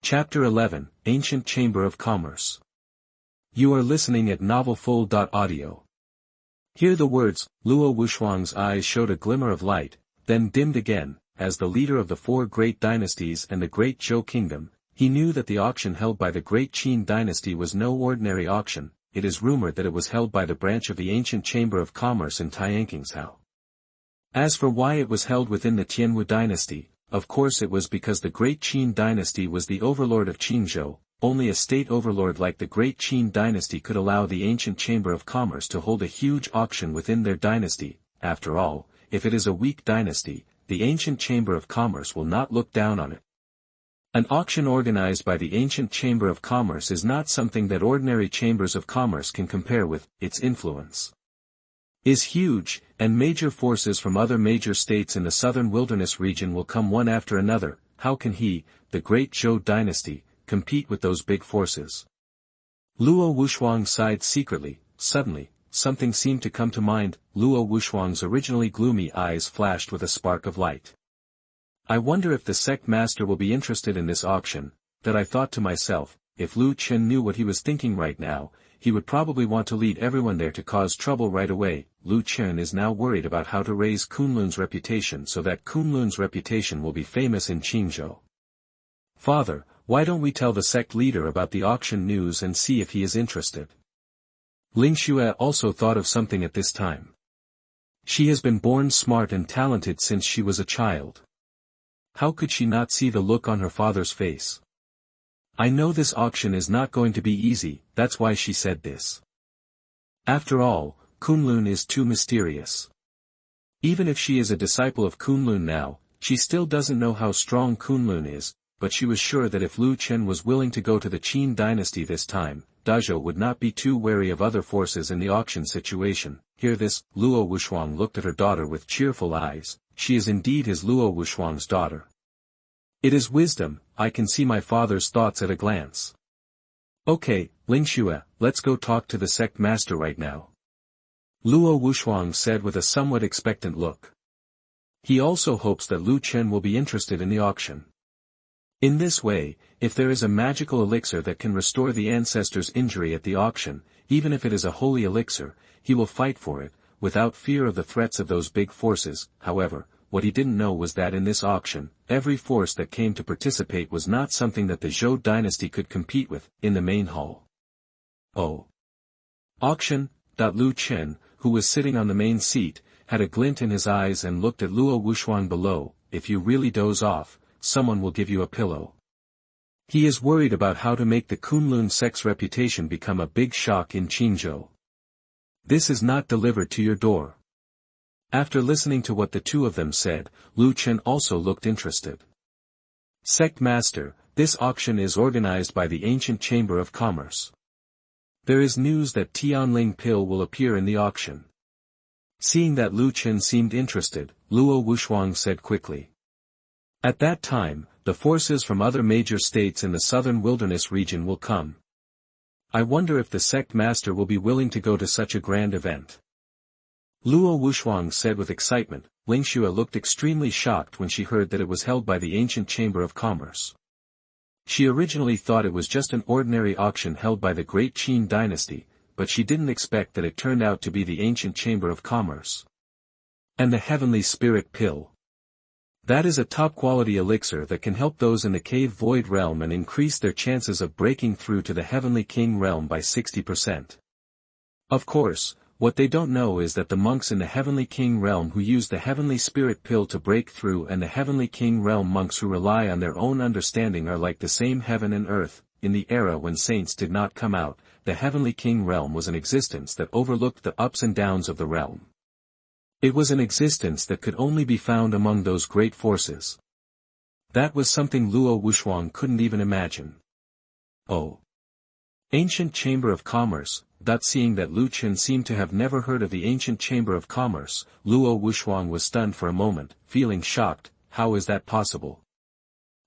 Chapter 11, Ancient Chamber of Commerce. You are listening at novelfull.audio. Hear the words. Luo Wuxuang's eyes showed a glimmer of light, then dimmed again. As the leader of the four great dynasties and the great Zhou kingdom, he knew that the auction held by the great Qin dynasty was no ordinary auction. It is rumored that it was held by the branch of the ancient Chamber of Commerce in Tianji's house. As for why it was held within the Tianwu dynasty, of course it was because the great Qin dynasty was the overlord of Qingzhou. Only a state overlord like the great Qin dynasty could allow the ancient Chamber of Commerce to hold a huge auction within their dynasty. After all, if it is a weak dynasty, the ancient Chamber of Commerce will not look down on it. An auction organized by the ancient Chamber of Commerce is not something that ordinary chambers of commerce can compare with. Its influence is huge, and major forces from other major states in the southern wilderness region will come one after another. How can he, the great Zhou dynasty, compete with those big forces? Luo Wuxuang sighed secretly. Suddenly, something seemed to come to mind. Luo Wuxuang's originally gloomy eyes flashed with a spark of light. I wonder if the sect master will be interested in this auction. That I thought to myself, if Lu Chen knew what he was thinking right now, he would probably want to lead everyone there to cause trouble right away. Lu Chen is now worried about how to raise Kunlun's reputation so that Kunlun's reputation will be famous in Qingzhou. Father, why don't we tell the sect leader about the auction news and see if he is interested? Ling Xue also thought of something at this time. She has been born smart and talented since she was a child. How could she not see the look on her father's face? I know this auction is not going to be easy, that's why she said this. After all, Kunlun is too mysterious. Even if she is a disciple of Kunlun now, she still doesn't know how strong Kunlun is, but she was sure that if Lu Chen was willing to go to the Qin dynasty this time, Dazhou would not be too wary of other forces in the auction situation. Hear this. Luo Wuxuang looked at her daughter with cheerful eyes. She is indeed his Luo Wuxuang's daughter. It is wisdom. I can see my father's thoughts at a glance. Okay, Ling Xue, let's go talk to the sect master right now. Luo Wuxuang said with a somewhat expectant look. He also hopes that Lu Chen will be interested in the auction. In this way, if there is a magical elixir that can restore the ancestor's injury at the auction, even if it is a holy elixir, he will fight for it, without fear of the threats of those big forces. However, what he didn't know was that in this auction, every force that came to participate was not something that the Zhou dynasty could compete with. In the main hall. Oh. Auction. Lu Chen, who was sitting on the main seat, had a glint in his eyes and looked at Luo Wuxuang below. If you really doze off, someone will give you a pillow. He is worried about how to make the Kunlun sect's reputation become a big shock in Qingzhou. This is not delivered to your door. After listening to what the two of them said, Lu Chen also looked interested. Sect Master, this auction is organized by the ancient Chamber of Commerce. There is news that Tianling Pill will appear in the auction. Seeing that Lu Chen seemed interested, Luo Wuxuang said quickly. At that time, the forces from other major states in the southern wilderness region will come. I wonder if the sect master will be willing to go to such a grand event. Luo Wuxuang said with excitement. Ling Xue looked extremely shocked when she heard that it was held by the ancient Chamber of Commerce. She originally thought it was just an ordinary auction held by the great Qin dynasty, but she didn't expect that it turned out to be the ancient Chamber of Commerce. And the Heavenly Spirit Pill. That is a top-quality elixir that can help those in the Cave Void realm and increase their chances of breaking through to the Heavenly King realm by 60%. Of course, what they don't know is that the monks in the Heavenly King realm who use the Heavenly Spirit Pill to break through and the Heavenly King realm monks who rely on their own understanding are like the same heaven and earth. In the era when saints did not come out, the Heavenly King realm was an existence that overlooked the ups and downs of the realm. It was an existence that could only be found among those great forces. That was something Luo Wuxuang couldn't even imagine. Oh. Ancient Chamber of Commerce. Seeing that Lu Chen seemed to have never heard of the ancient Chamber of Commerce, Luo Wuxuang was stunned for a moment, feeling shocked. How is that possible?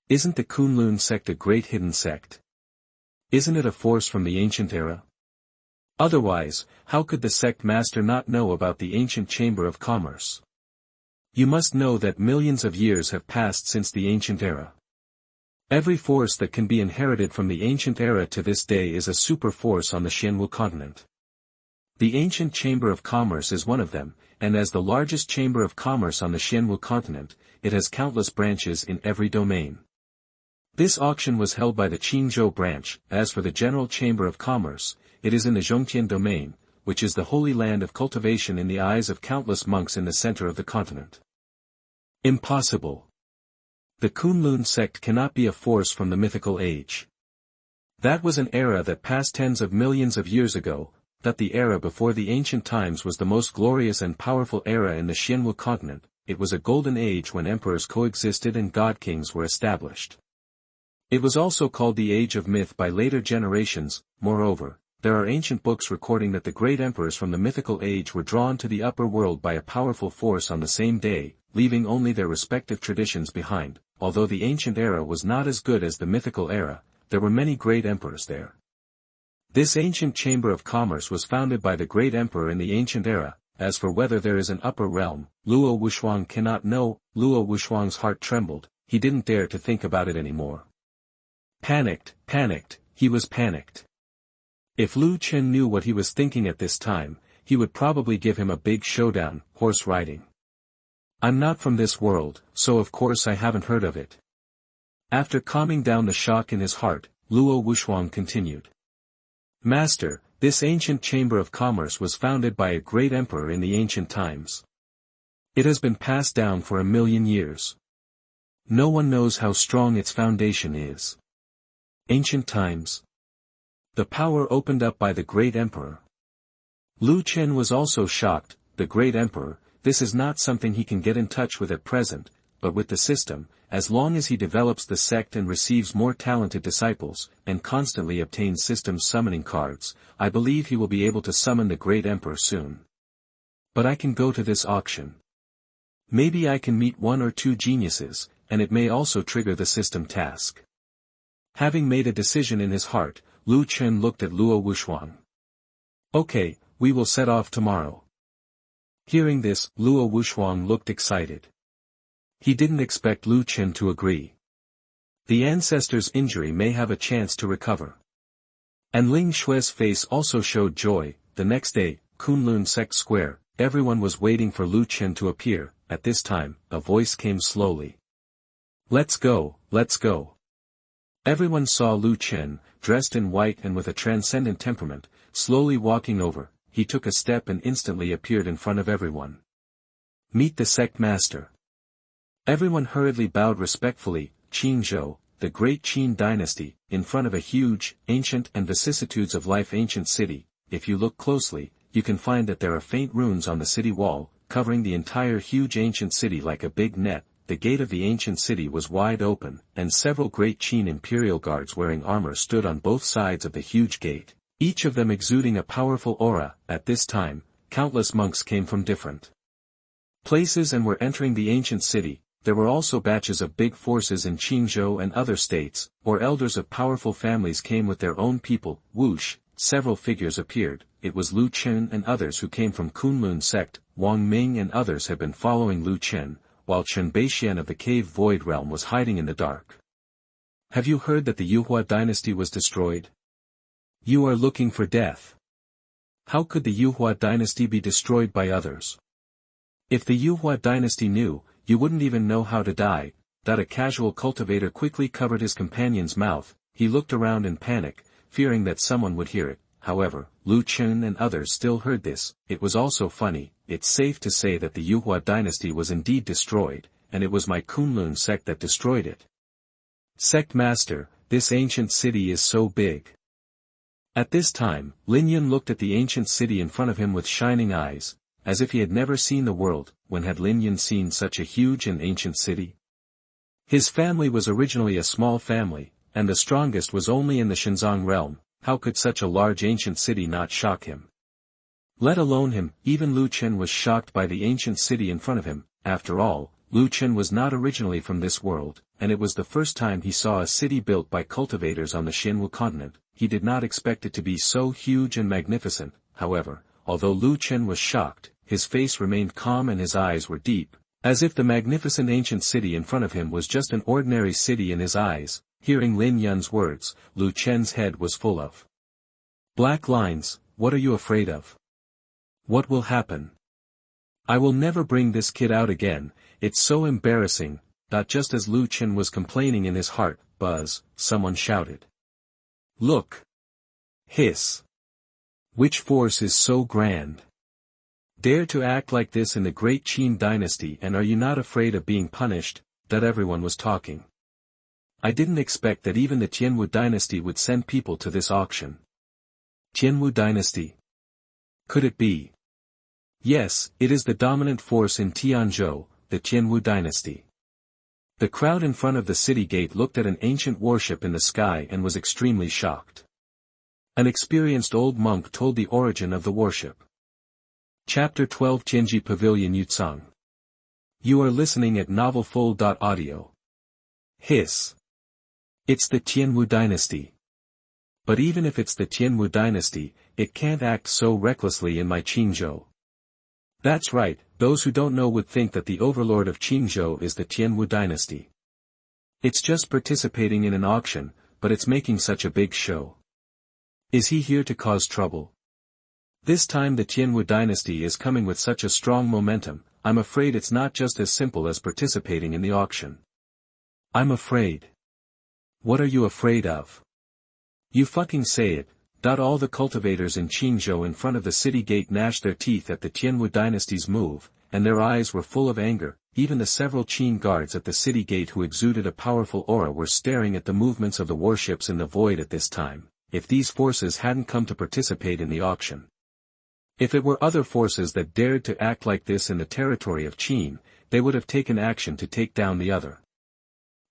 Isn't the Kunlun sect a great hidden sect? Isn't it a force from the ancient era? Otherwise, how could the sect master not know about the ancient Chamber of Commerce? You must know that millions of years have passed since the ancient era. Every force that can be inherited from the ancient era to this day is a super force on the Xianwu continent. The ancient Chamber of Commerce is one of them, and as the largest chamber of commerce on the Xianwu continent, it has countless branches in every domain. This auction was held by the Qingzhou branch. As for the General Chamber of Commerce, it is in the Zhongtian domain, which is the holy land of cultivation in the eyes of countless monks in the center of the continent. Impossible. The Kunlun sect cannot be a force from the mythical age. That was an era that passed tens of millions of years ago, that the era before the ancient times was the most glorious and powerful era in the Xianwu continent. It was a golden age when emperors coexisted and god-kings were established. It was also called the Age of Myth by later generations. Moreover, there are ancient books recording that the great emperors from the mythical age were drawn to the upper world by a powerful force on the same day, leaving only their respective traditions behind. Although the ancient era was not as good as the mythical era, there were many great emperors there. This ancient chamber of commerce was founded by the great emperor in the ancient era. As for whether there is an upper realm, Luo Wuxuang cannot know. Luo Wuxuang's heart trembled, he didn't dare to think about it anymore. Panicked, he was panicked. If Lu Chen knew what he was thinking at this time, he would probably give him a big showdown, horse riding. I'm not from this world, so of course I haven't heard of it. After calming down the shock in his heart, Luo Wuxuang continued. Master, this ancient chamber of commerce was founded by a great emperor in the ancient times. It has been passed down for 1,000,000 years. No one knows how strong its foundation is. Ancient times. The power opened up by the great emperor. Lu Chen was also shocked. The great emperor, this is not something he can get in touch with at present, but with the system, as long as he develops the sect and receives more talented disciples, and constantly obtains system summoning cards, I believe he will be able to summon the great emperor soon. But I can go to this auction. Maybe I can meet 1 or 2 geniuses, and it may also trigger the system task. Having made a decision in his heart, Lu Chen looked at Luo Wuxuang. Okay, we will set off tomorrow. Hearing this, Luo Wuxuang looked excited. He didn't expect Lu Chen to agree. The ancestor's injury may have a chance to recover. And Ling Xue's face also showed joy. The next day, Kunlun Sect Square, everyone was waiting for Lu Chen to appear. At this time, a voice came slowly. Let's go, let's go. Everyone saw Lu Chen, dressed in white and with a transcendent temperament, slowly walking over. He took a step and instantly appeared in front of everyone. Meet the sect master. Everyone hurriedly bowed respectfully. Qingzhou, the great Qin dynasty, in front of a huge, ancient and vicissitudes of life ancient city. If you look closely, you can find that there are faint runes on the city wall, covering the entire huge ancient city like a big net. The gate of the ancient city was wide open, and several great Qin Imperial guards wearing armor stood on both sides of the huge gate, each of them exuding a powerful aura. At this time, countless monks came from different places and were entering the ancient city. There were also batches of big forces in Qingzhou and other states, or elders of powerful families came with their own people. Whoosh, several figures appeared. It was Lu Chen and others who came from Kunlun sect. Wang Ming and others had been following Lu Chen, while Chen Beixian of the Cave Void Realm was hiding in the dark. Have you heard that the Yuhua dynasty was destroyed? You are looking for death. How could the Yuhua dynasty be destroyed by others? If the Yuhua dynasty knew, you wouldn't even know how to die. That a casual cultivator quickly covered his companion's mouth. He looked around in panic, fearing that someone would hear it. However, Lu Chen and others still heard this. It was also funny. It's safe to say that the Yuhua dynasty was indeed destroyed, and it was my Kunlun sect that destroyed it. Sect master, this ancient city is so big. At this time, Lin Yun looked at the ancient city in front of him with shining eyes, as if he had never seen the world. When had Lin Yun seen such a huge and ancient city? His family was originally a small family, and the strongest was only in the Shenzong realm. How could such a large ancient city not shock him? Let alone him. Even Lu Chen was shocked by the ancient city in front of him. After all, Lu Chen was not originally from this world, and it was the first time he saw a city built by cultivators on the Xianwu continent. He did not expect it to be so huge and magnificent. However, although Lu Chen was shocked, his face remained calm and his eyes were deep, as if the magnificent ancient city in front of him was just an ordinary city in his eyes. Hearing Lin Yun's words, Lu Chen's head was full of black lines. What are you afraid of? What will happen? I will never bring this kid out again, it's so embarrassing. Just as Lu Chen was complaining in his heart, buzz, someone shouted. Look! Hiss! Which force is so grand? Dare to act like this in the great Qin dynasty, and are you not afraid of being punished? That everyone was talking. I didn't expect that even the Tianwu dynasty would send people to this auction. Tianwu dynasty? Could it be? Yes, it is the dominant force in Tianzhou, the Tianwu dynasty. The crowd in front of the city gate looked at an ancient warship in the sky and was extremely shocked. An experienced old monk told the origin of the warship. Chapter 12 Tianji Pavilion Yutsang. You are listening at NovelFull.audio. Hiss. It's the Tianwu dynasty. But even if it's the Tianwu dynasty, it can't act so recklessly in my Qingzhou. That's right, those who don't know would think that the overlord of Qingzhou is the Tianwu dynasty. It's just participating in an auction, but it's making such a big show. Is he here to cause trouble? This time the Tianwu dynasty is coming with such a strong momentum, I'm afraid it's not just as simple as participating in the auction. I'm afraid. What are you afraid of? You fucking say it. All the cultivators in Qingzhou in front of the city gate gnashed their teeth at the Tianwu dynasty's move, and their eyes were full of anger. Even the several Qin guards at the city gate who exuded a powerful aura were staring at the movements of the warships in the void at this time, if these forces hadn't come to participate in the auction. If it were other forces that dared to act like this in the territory of Qin, they would have taken action to take down the other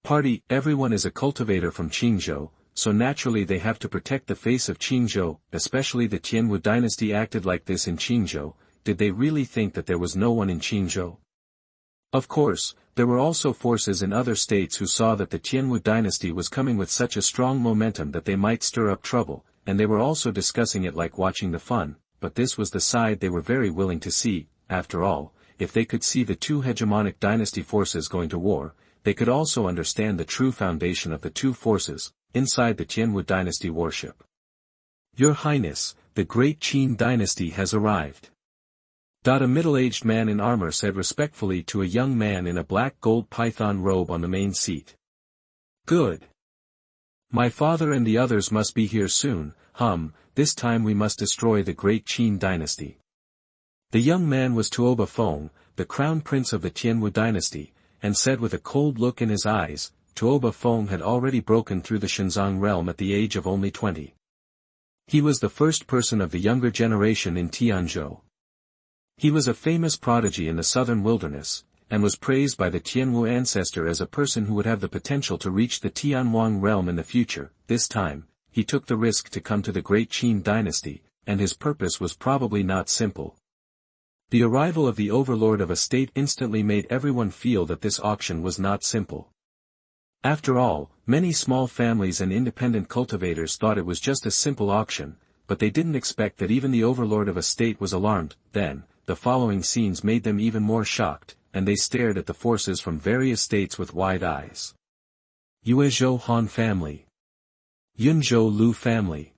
party. Everyone is a cultivator from Qingzhou, so naturally they have to protect the face of Qingzhou, especially the Tianwu dynasty acted like this in Qingzhou. Did they really think that there was no one in Qingzhou? Of course, there were also forces in other states who saw that the Tianwu dynasty was coming with such a strong momentum that they might stir up trouble, and they were also discussing it like watching the fun, but this was the side they were very willing to see. After all, if they could see the two hegemonic dynasty forces going to war, they could also understand the true foundation of the two forces, inside the Tianwu dynasty warship. Your Highness, the great Qin dynasty has arrived. A middle-aged man in armor said respectfully to a young man in a black gold python robe on the main seat. Good. My father and the others must be here soon. This time we must destroy the great Qin dynasty. The young man was Tuoba Feng, the crown prince of the Tianwu dynasty, and said with a cold look in his eyes. Tuoba Feng had already broken through the Shenzong realm at the age of only 20. He was the first person of the younger generation in Tianzhou. He was a famous prodigy in the southern wilderness, and was praised by the Tianwu ancestor as a person who would have the potential to reach the Tianhuang realm in the future. This time, he took the risk to come to the great Qin dynasty, and his purpose was probably not simple. The arrival of the overlord of a state instantly made everyone feel that this auction was not simple. After all, many small families and independent cultivators thought it was just a simple auction, but they didn't expect that even the overlord of a state was alarmed. Then, the following scenes made them even more shocked, and they stared at the forces from various states with wide eyes. Yuezhou Han family. Yunzhou Lu family.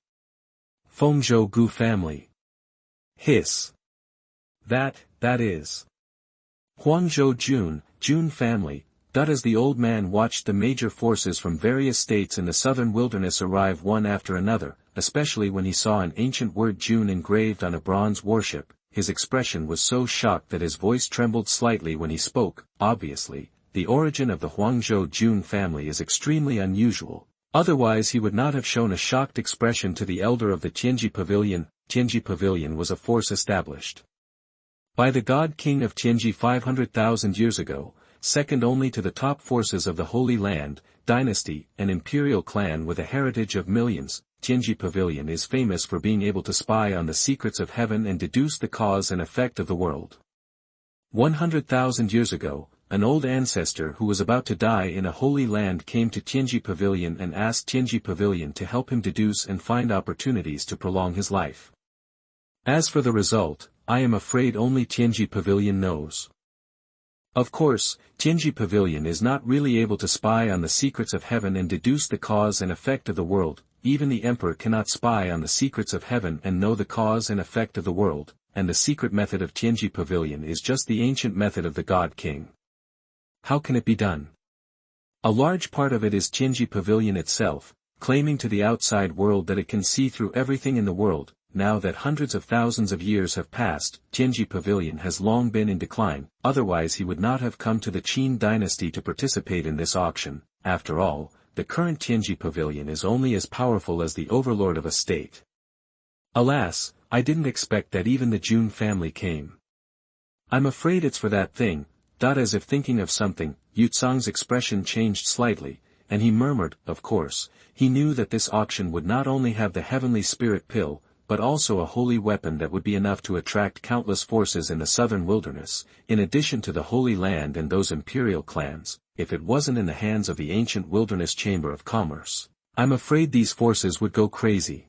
Fengzhou Gu family. Hiss. That is. Huangzhou Jun family. As the old man watched the major forces from various states in the southern wilderness arrive one after another, especially when he saw an ancient word Jun engraved on a bronze warship, his expression was so shocked that his voice trembled slightly when he spoke. Obviously, the origin of the Huangzhou Jun family is extremely unusual, otherwise he would not have shown a shocked expression to the elder of the Tianji Pavilion. Tianji Pavilion was a force established by the god king of Tianji 500,000 years ago, second only to the top forces of the Holy Land, Dynasty, an Imperial clan with a heritage of millions. Tianji Pavilion is famous for being able to spy on the secrets of heaven and deduce the cause and effect of the world. 100,000 years ago, an old ancestor who was about to die in a holy land came to Tianji Pavilion and asked Tianji Pavilion to help him deduce and find opportunities to prolong his life. As for the result, I am afraid only Tianji Pavilion knows. Of course, Tianji Pavilion is not really able to spy on the secrets of heaven and deduce the cause and effect of the world. Even the emperor cannot spy on the secrets of heaven and know the cause and effect of the world, and the secret method of Tianji Pavilion is just the ancient method of the God King. How can it be done? A large part of it is Tianji Pavilion itself, claiming to the outside world that it can see through everything in the world. Now that hundreds of thousands of years have passed, Tianji Pavilion has long been in decline, otherwise he would not have come to the Qin dynasty to participate in this auction. After all, the current Tianji Pavilion is only as powerful as the overlord of a state. Alas, I didn't expect that even the Jun family came. I'm afraid it's for that thing. As if thinking of something, Yu Tsang's expression changed slightly, and he murmured, of course, he knew that this auction would not only have the heavenly spirit pill, but also a holy weapon that would be enough to attract countless forces in the southern wilderness, in addition to the Holy Land and those Imperial clans. If it wasn't in the hands of the ancient wilderness chamber of commerce, I'm afraid these forces would go crazy.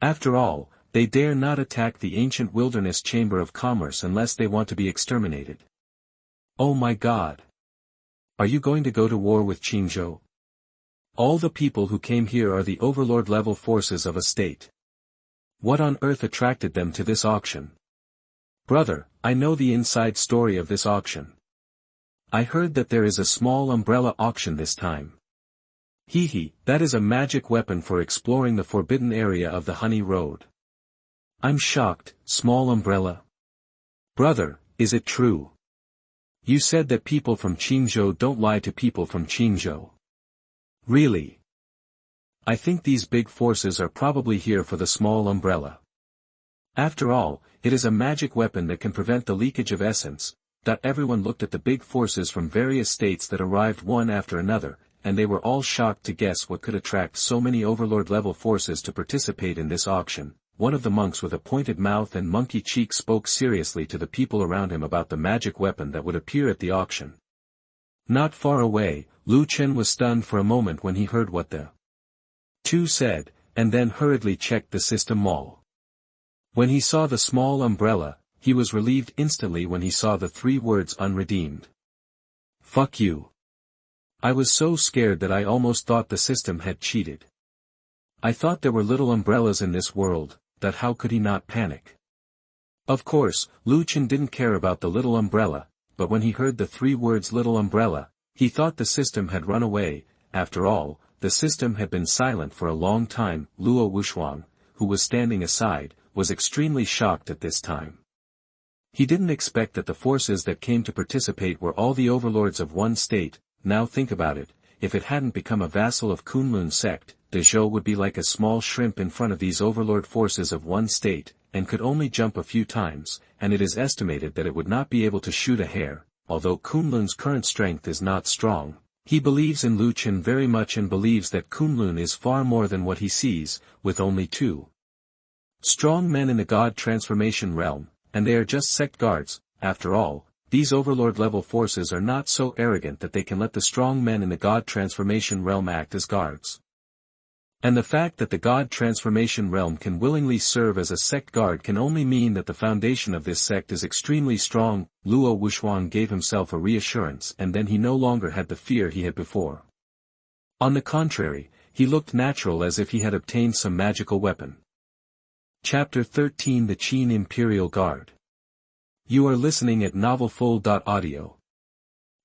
After all, they dare not attack the ancient wilderness chamber of commerce unless they want to be exterminated. Oh my God! Are you going to go to war with Qingzhou? All the people who came here are the Overlord-level forces of a state. What on earth attracted them to this auction? Brother, I know the inside story of this auction. I heard that there is a small umbrella auction this time. That is a magic weapon for exploring the forbidden area of the Honey Road. I'm shocked. Small umbrella? Brother, is it true? You said that people from Qingzhou don't lie to people from Qingzhou. Really? I think these big forces are probably here for the small umbrella. After all, it is a magic weapon that can prevent the leakage of essence. Everyone looked at the big forces from various states that arrived one after another, and they were all shocked to guess what could attract so many Overlord-level forces to participate in this auction. One of the monks with a pointed mouth and monkey cheek spoke seriously to the people around him about the magic weapon that would appear at the auction. Not far away, Lu Chen was stunned for a moment when he heard what the two said, and then hurriedly checked the system mall. When he saw the small umbrella, he was relieved instantly when he saw the 3 words unredeemed. Fuck you. I was so scared that I almost thought the system had cheated. I thought there were little umbrellas in this world, that how could he not panic? Of course, Lu Chen didn't care about the little umbrella, but when he heard the 3 words little umbrella, he thought the system had run away. After all, the system had been silent for a long time. Luo Wuxuang, who was standing aside, was extremely shocked at this time. He didn't expect that the forces that came to participate were all the overlords of one state. Now think about it, if it hadn't become a vassal of Kunlun sect, Dezhou would be like a small shrimp in front of these overlord forces of one state, and could only jump a few times, and it is estimated that it would not be able to shoot a hare. Although Kunlun's current strength is not strong, he believes in Lu Chen very much and believes that Kunlun is far more than what he sees, with only 2 strong men in the God transformation realm, and they are just sect guards. After all, these overlord-level forces are not so arrogant that they can let the strong men in the God transformation realm act as guards. And the fact that the God transformation realm can willingly serve as a sect guard can only mean that the foundation of this sect is extremely strong. Luo Wuxuang gave himself a reassurance, and then he no longer had the fear he had before. On the contrary, he looked natural as if he had obtained some magical weapon. Chapter 13 The Qin Imperial Guard. You are listening at novelfull.audio.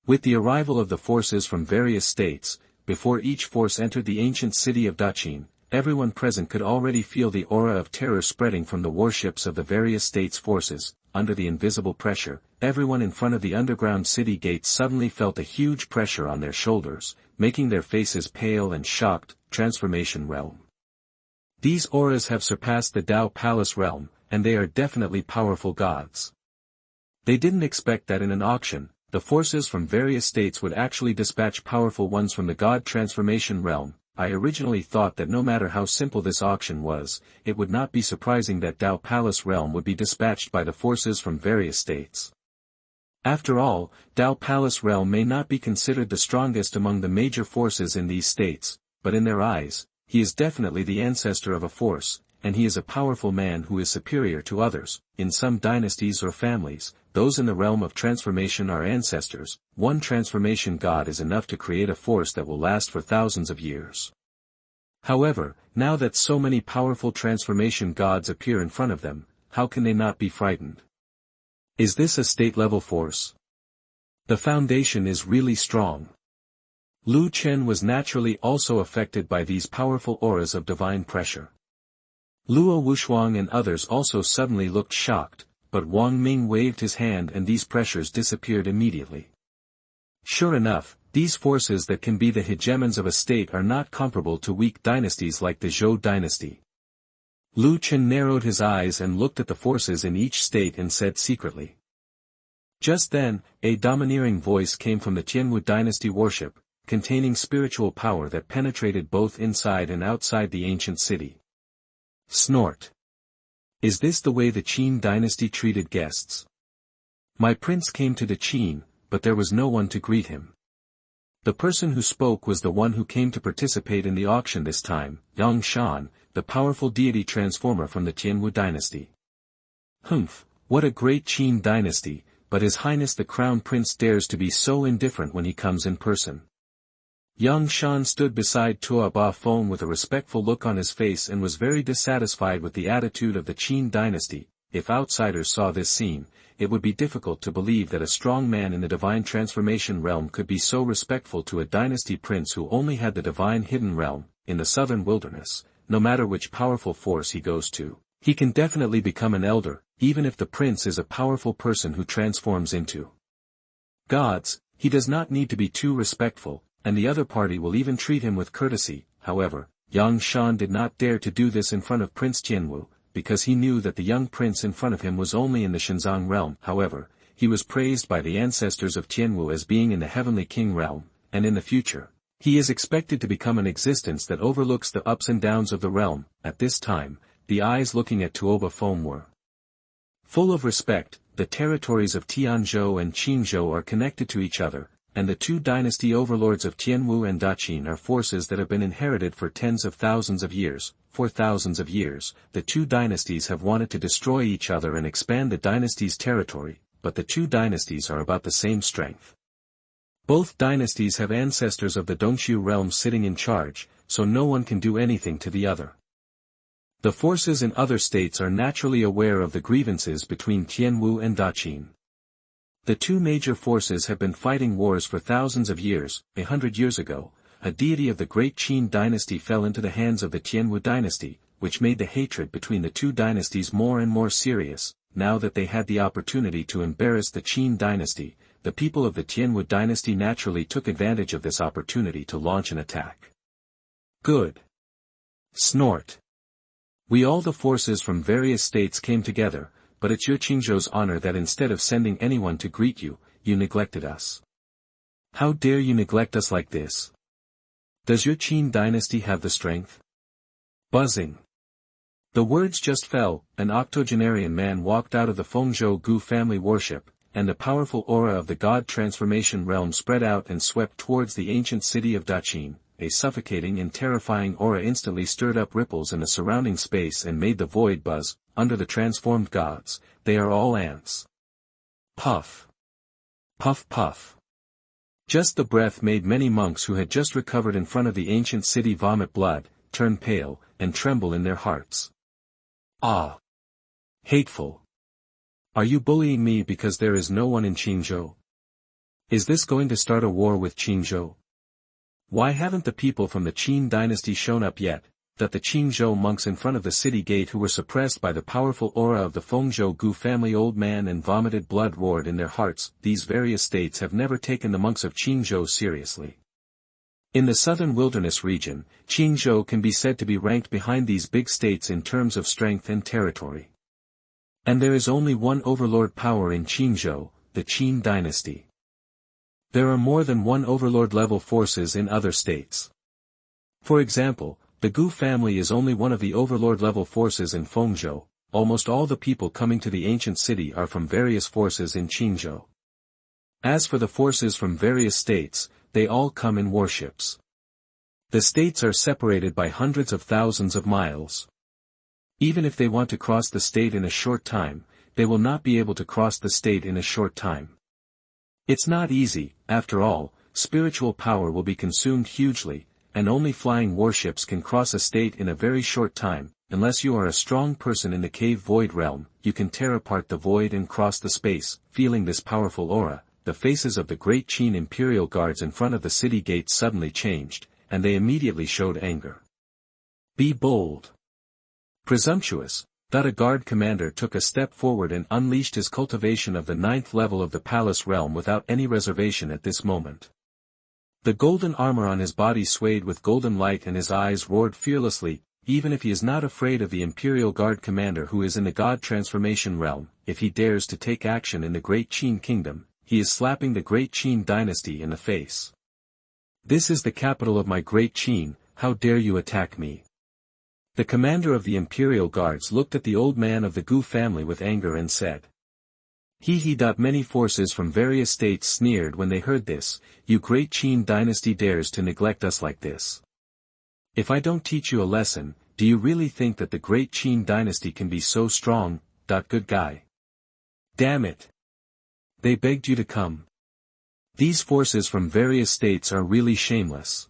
With the arrival of the forces from various states, before each force entered the ancient city of Daqin, everyone present could already feel the aura of terror spreading from the warships of the various states' forces. Under the invisible pressure, everyone in front of the underground city gates suddenly felt a huge pressure on their shoulders, making their faces pale and shocked. Transformation realm. These auras have surpassed the Dao Palace realm, and they are definitely powerful gods. They didn't expect that in an auction, the forces from various states would actually dispatch powerful ones from the God transformation realm. I originally thought that no matter how simple this auction was, it would not be surprising that Dao Palace realm would be dispatched by the forces from various states. After all, Dao Palace realm may not be considered the strongest among the major forces in these states, but in their eyes, he is definitely the ancestor of a force, and he is a powerful man who is superior to others. In some dynasties or families, those in the realm of transformation are ancestors. One transformation god is enough to create a force that will last for thousands of years. However, now that so many powerful transformation gods appear in front of them, how can they not be frightened? Is this a state-level force? The foundation is really strong. Chen was naturally also affected by these powerful auras of divine pressure. Luo Wuxuang and others also suddenly looked shocked, but Wang Ming waved his hand and these pressures disappeared immediately. Sure enough, these forces that can be the hegemons of a state are not comparable to weak dynasties like the Zhou dynasty. Chen narrowed his eyes and looked at the forces in each state and said secretly. Just then, a domineering voice came from the Tianwu dynasty worship, containing spiritual power that penetrated both inside and outside the ancient city. Snort. Is this the way the Qin dynasty treated guests? My prince came to the Qin, but there was no one to greet him. The person who spoke was the one who came to participate in the auction this time, Yang Shan, the powerful deity transformer from the Tianwu dynasty. Humph, what a great Qin dynasty, but His Highness the Crown Prince dares to be so indifferent when he comes in person. Yang Shan stood beside Tua Ba Feng with a respectful look on his face and was very dissatisfied with the attitude of the Qin dynasty. If outsiders saw this scene, it would be difficult to believe that a strong man in the divine transformation realm could be so respectful to a dynasty prince who only had the divine hidden realm. In the southern wilderness, no matter which powerful force he goes to, he can definitely become an elder, even if the prince is a powerful person who transforms into gods. He does not need to be too respectful, and the other party will even treat him with courtesy. However, Yang Shan did not dare to do this in front of Prince Tianwu, because he knew that the young prince in front of him was only in the Shenzong realm. However, he was praised by the ancestors of Tianwu as being in the Heavenly King realm, and in the future, he is expected to become an existence that overlooks the ups and downs of the realm. At this time, the eyes looking at Tuoba Foam were full of respect. The territories of Tianzhou and Qingzhou are connected to each other, and the two dynasty overlords of Tianwu and Daqin are forces that have been inherited for tens of thousands of years. For thousands of years, the two dynasties have wanted to destroy each other and expand the dynasty's territory, but the two dynasties are about the same strength. Both dynasties have ancestors of the Dongxiu realm sitting in charge, so no one can do anything to the other. The forces in other states are naturally aware of the grievances between Tianwu and Daqin. The two major forces have been fighting wars for thousands of years. 100 years ago, a deity of the great Qin dynasty fell into the hands of the Tianwu dynasty, which made the hatred between the two dynasties more and more serious. Now that they had the opportunity to embarrass the Qin dynasty, the people of the Tianwu dynasty naturally took advantage of this opportunity to launch an attack. Good. Snort. We all the forces from various states came together, but it's your Qingzhou's honor that instead of sending anyone to greet you, you neglected us. How dare you neglect us like this? Does your Qin dynasty have the strength? Buzzing. The words just fell. An octogenarian man walked out of the Fengzhou Gu family worship, and the powerful aura of the god transformation realm spread out and swept towards the ancient city of Daqin. A suffocating and terrifying aura instantly stirred up ripples in the surrounding space and made the void buzz. Under the transformed gods, they are all ants. Puff. Puff puff. Just the breath made many monks who had just recovered in front of the ancient city vomit blood, turn pale, and tremble in their hearts. Ah! Hateful! Are you bullying me because there is no one in Qingzhou? Is this going to start a war with Qingzhou? Why haven't the people from the Qin dynasty shown up yet? That the Qingzhou monks in front of the city gate who were suppressed by the powerful aura of the Fengzhou Gu family old man and vomited blood roared in their hearts. These various states have never taken the monks of Qingzhou seriously. In the southern wilderness region, Qingzhou can be said to be ranked behind these big states in terms of strength and territory. And there is only one overlord power in Qingzhou, the Qin dynasty. There are more than one overlord-level forces in other states. For example, the Gu family is only one of the overlord-level forces in Fengzhou. Almost all the people coming to the ancient city are from various forces in Qingzhou. As for the forces from various states, they all come in warships. The states are separated by hundreds of thousands of miles. Even if they want to cross the state in a short time, they will not be able to cross the state in a short time. It's not easy, after all, spiritual power will be consumed hugely, and only flying warships can cross a state in a very short time. Unless you are a strong person in the cave void realm, you can tear apart the void and cross the space. Feeling this powerful aura, the faces of the great Chen Imperial guards in front of the city gate suddenly changed, and they immediately showed anger. Be bold. Presumptuous. A guard commander took a step forward and unleashed his cultivation of the 9th level of the palace realm without any reservation at this moment. The golden armor on his body swayed with golden light and his eyes roared fearlessly. Even if he is not afraid of the Imperial Guard commander who is in the God Transformation realm, if he dares to take action in the Great Chen Kingdom, he is slapping the Great Chen Dynasty in the face. This is the capital of my Great Chen, how dare you attack me? The commander of the Imperial Guards looked at the old man of the Gu family with anger and said. Many forces from various states sneered when they heard this. You Great Chen Dynasty dares to neglect us like this. If I don't teach you a lesson, do you really think that the Great Chen Dynasty can be so strong? Good guy. Damn it. They begged you to come. These forces from various states are really shameless.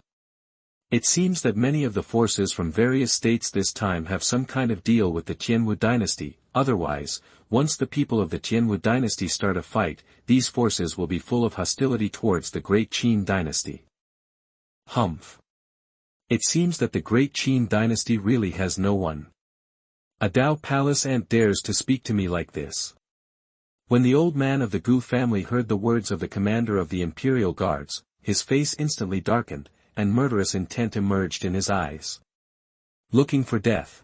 It seems that many of the forces from various states this time have some kind of deal with the Tianwu Dynasty. Otherwise, once the people of the Tianwu Dynasty start a fight, these forces will be full of hostility towards the Great Chen Dynasty. Humph. It seems that the Great Chen Dynasty really has no one. A Dao Palace ant dares to speak to me like this. When the old man of the Gu family heard the words of the commander of the Imperial Guards, his face instantly darkened, and murderous intent emerged in his eyes. Looking for death.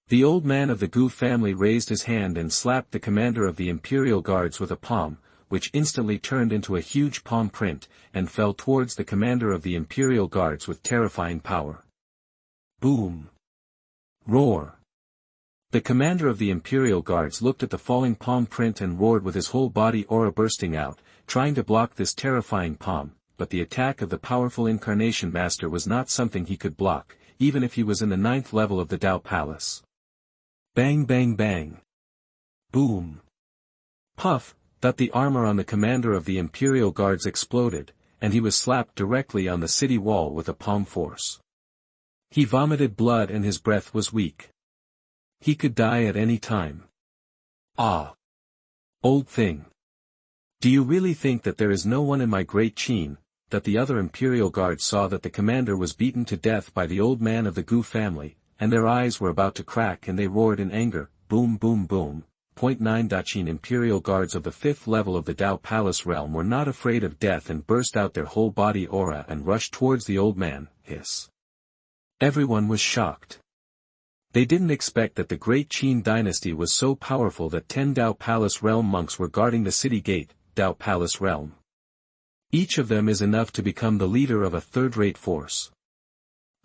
The old man of the Gu family raised his hand and slapped the commander of the Imperial Guards with a palm, which instantly turned into a huge palm print, and fell towards the commander of the Imperial Guards with terrifying power. Boom! Roar! The commander of the Imperial Guards looked at the falling palm print and roared with his whole body aura bursting out, trying to block this terrifying palm, but the attack of the powerful Incarnation Master was not something he could block, even if he was in the 9th level of the Dao Palace. Bang bang bang! Boom! Puff! The armor on the commander of the Imperial Guards exploded, and he was slapped directly on the city wall with a palm force. He vomited blood and his breath was weak. He could die at any time. Ah! Old thing! Do you really think that there is no one in my Great Chen? That the other Imperial Guards saw that the commander was beaten to death by the old man of the Gu family, and their eyes were about to crack and they roared in anger, boom boom boom. 9. Chen Imperial Guards of the 5th level of the Dao Palace realm were not afraid of death and burst out their whole body aura and rushed towards the old man. Hiss. Everyone was shocked. They didn't expect that the Great Chen Dynasty was so powerful that 10 Dao Palace realm monks were guarding the city gate, Dao Palace realm. Each of them is enough to become the leader of a third-rate force.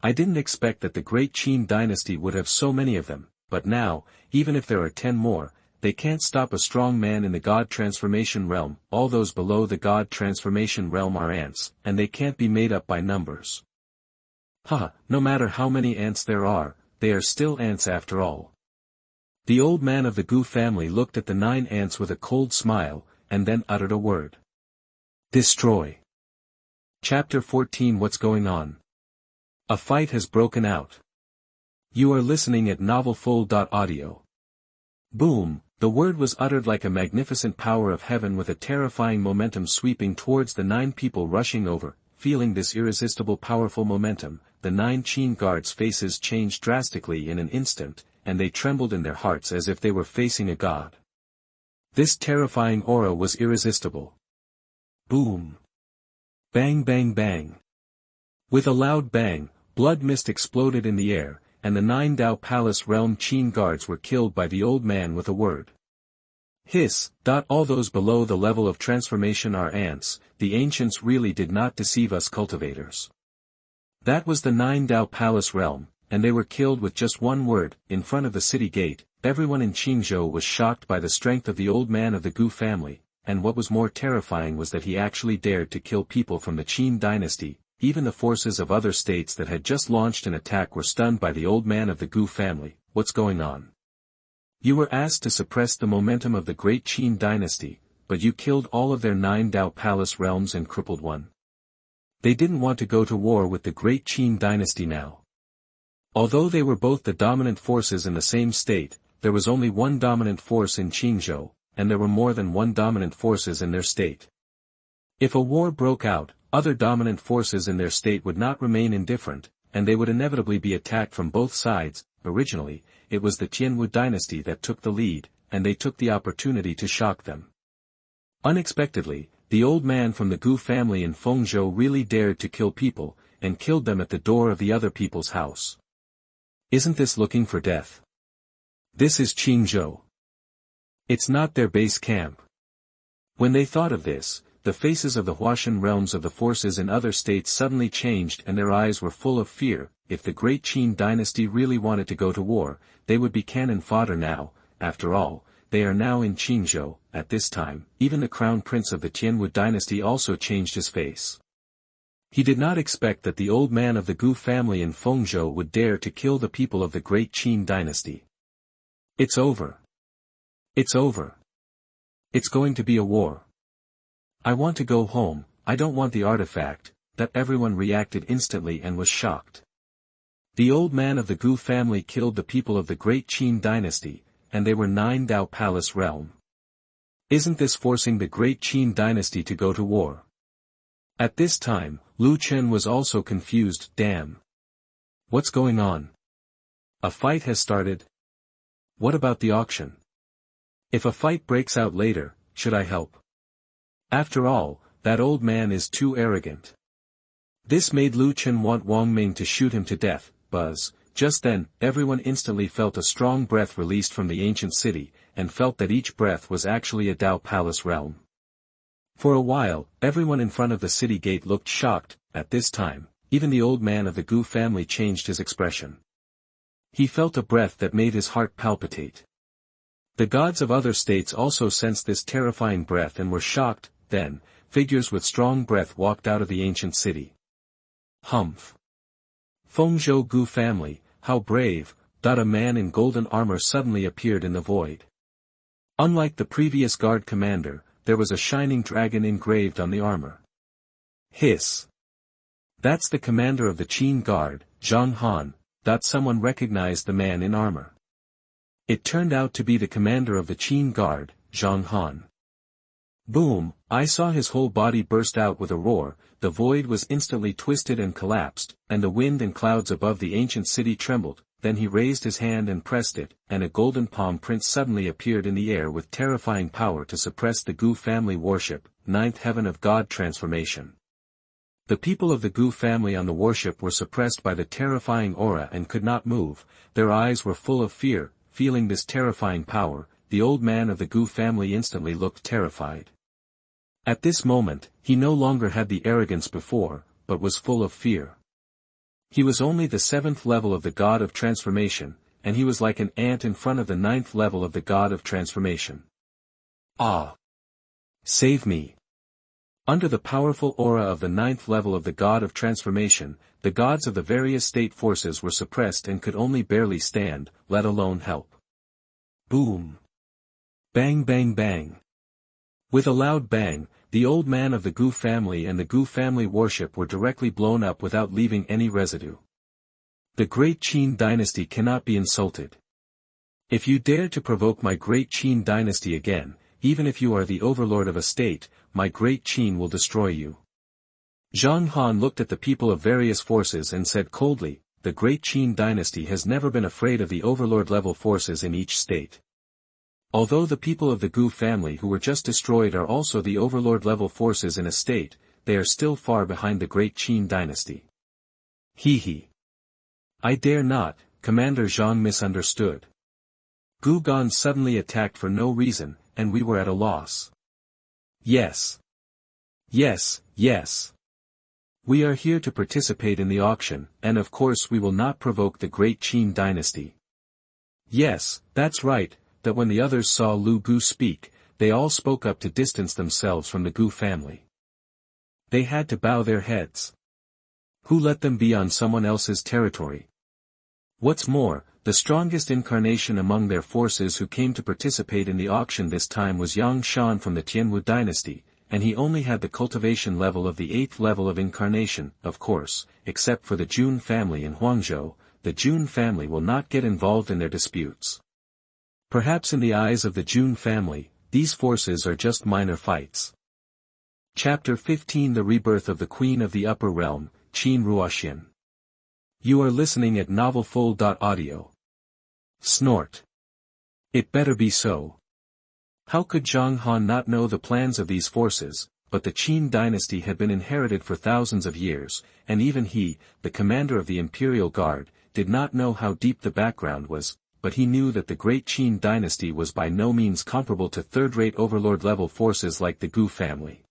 I didn't expect that the Great Chen Dynasty would have so many of them, but now, even if there are 10 more, they can't stop a strong man in the God Transformation realm. All those below the God Transformation realm are ants, and they can't be made up by numbers. No matter how many ants there are, they are still ants after all. The old man of the Gu family looked at the 9 ants with a cold smile, and then uttered a word. Destroy. Chapter 14. What's going on? A fight has broken out. You are listening at novelfull.audio. Boom! The word was uttered like a magnificent power of heaven with a terrifying momentum sweeping towards the 9 people rushing over. Feeling this irresistible powerful momentum, the 9 Chen guards' faces changed drastically in an instant, and they trembled in their hearts as if they were facing a god. This terrifying aura was irresistible. Boom! Bang bang bang! With a loud bang, blood mist exploded in the air, and the 9 Dao Palace realm Chen guards were killed by the old man with a word. Hiss. All those below the level of transformation are ants. The ancients really did not deceive us cultivators. That was the 9 Dao Palace realm, and they were killed with just one word. In front of the city gate, everyone in Qingzhou was shocked by the strength of the old man of the Gu family, and what was more terrifying was that he actually dared to kill people from the Chen dynasty. Even the forces of other states that had just launched an attack were stunned by the old man of the Gu family. what's going on? You were asked to suppress the momentum of the great Qin dynasty, but you killed all of their 9 Dao Palace realms and crippled one. They didn't want to go to war with the great Qin dynasty now. Although they were both the dominant forces in the same state, there was only one dominant force in Qingzhou, and there were more than one dominant forces in their state. If a war broke out, other dominant forces in their state would not remain indifferent, and they would inevitably be attacked from both sides. Originally, it was the Tianwu dynasty that took the lead, and they took the opportunity to shock them. Unexpectedly, the old man from the Gu family in Fengzhou really dared to kill people, and killed them at the door of the other people's house. Isn't this looking for death? This is Qingzhou. It's not their base camp. When they thought of this, the faces of the Ruoxian realms of the forces in other states suddenly changed and their eyes were full of fear. If the great Qin dynasty really wanted to go to war, they would be cannon fodder now. After all, they are now in Qingzhou. At this time, even the crown prince of the Tianwu dynasty also changed his face. He did not expect that the old man of the Gu family in Fengzhou would dare to kill the people of the great Qin dynasty. It's over. It's over. It's going to be a war. I want to go home, I don't want the artifact. That everyone reacted instantly and was shocked. The old man of the Gu family killed the people of the great Qin dynasty, and they were 9 Dao Palace realm. Isn't this forcing the great Qin dynasty to go to war? At this time, Chen was also confused. Damn. What's going on? A fight has started? What about the auction? If a fight breaks out later, should I help? After all, that old man is too arrogant. This made Chen want Wang Ming to shoot him to death. Buzz. Just then, everyone instantly felt a strong breath released from the ancient city, and felt that each breath was actually a Dao Palace realm. For a while, everyone in front of the city gate looked shocked. At this time, even the old man of the Gu family changed his expression. He felt a breath that made his heart palpitate. The gods of other states also sensed this terrifying breath and were shocked. Then, figures with strong breath walked out of the ancient city. Humph. Fengzhou Gu family, how brave. A man in golden armor suddenly appeared in the void. Unlike the previous guard commander, there was a shining dragon engraved on the armor. Hiss. That's the commander of the Qin guard, Xuanhuan. Someone recognized the man in armor. It turned out to be the commander of the Qin guard, Xuanhuan. Boom, I saw his whole body burst out with a roar. The void was instantly twisted and collapsed, and the wind and clouds above the ancient city trembled. Then he raised his hand and pressed it, and a golden palm print suddenly appeared in the air with terrifying power to suppress the Gu family worship, 9th heaven of God transformation. The people of the Gu family on the worship were suppressed by the terrifying aura and could not move. Their eyes were full of fear. Feeling this terrifying power, the old man of the Gu family instantly looked terrified. At this moment, he no longer had the arrogance before, but was full of fear. He was only the 7th level of the God of Transformation, and he was like an ant in front of the 9th level of the God of Transformation. Ah! Save me! Under the powerful aura of the 9th level of the God of Transformation, the gods of the various state forces were suppressed and could only barely stand, let alone help. Boom! Bang bang bang! With a loud bang, the old man of the Gu family and the Gu family worship were directly blown up without leaving any residue. The great Qin dynasty cannot be insulted. If you dare to provoke my great Qin dynasty again, even if you are the overlord of a state, my great Qin will destroy you. Xuanhuan looked at the people of various forces and said coldly, the great Qin dynasty has never been afraid of the overlord-level forces in each state. Although the people of the Gu family who were just destroyed are also the overlord-level forces in a state, they are still far behind the great Qin dynasty. Hee. I dare not, Commander Zhang misunderstood. Gu Gan suddenly attacked for no reason, and we were at a loss. Yes. Yes. We are here to participate in the auction, and of course we will not provoke the great Qin dynasty. Yes, that's right. That when the others saw Lu Gu speak, they all spoke up to distance themselves from the Gu family. They had to bow their heads. Who let them be on someone else's territory? What's more, the strongest incarnation among their forces who came to participate in the auction this time was Yang Shan from the Tianwu dynasty, and he only had the cultivation level of the 8th level of incarnation. Of course, except for the Jun family in Huangzhou, the Jun family will not get involved in their disputes. Perhaps in the eyes of the Jun family, these forces are just minor fights. Chapter 15 The Rebirth of the Queen of the Upper Realm, Qin Ruoxian. You are listening at novelfull.audio. Snort. It better be so. How could Xuanhuan not know the plans of these forces? But the Qin dynasty had been inherited for thousands of years, and even he, the commander of the Imperial Guard, did not know how deep the background was, but he knew that the great Qin dynasty was by no means comparable to third-rate Overlord-level forces like the Gu family.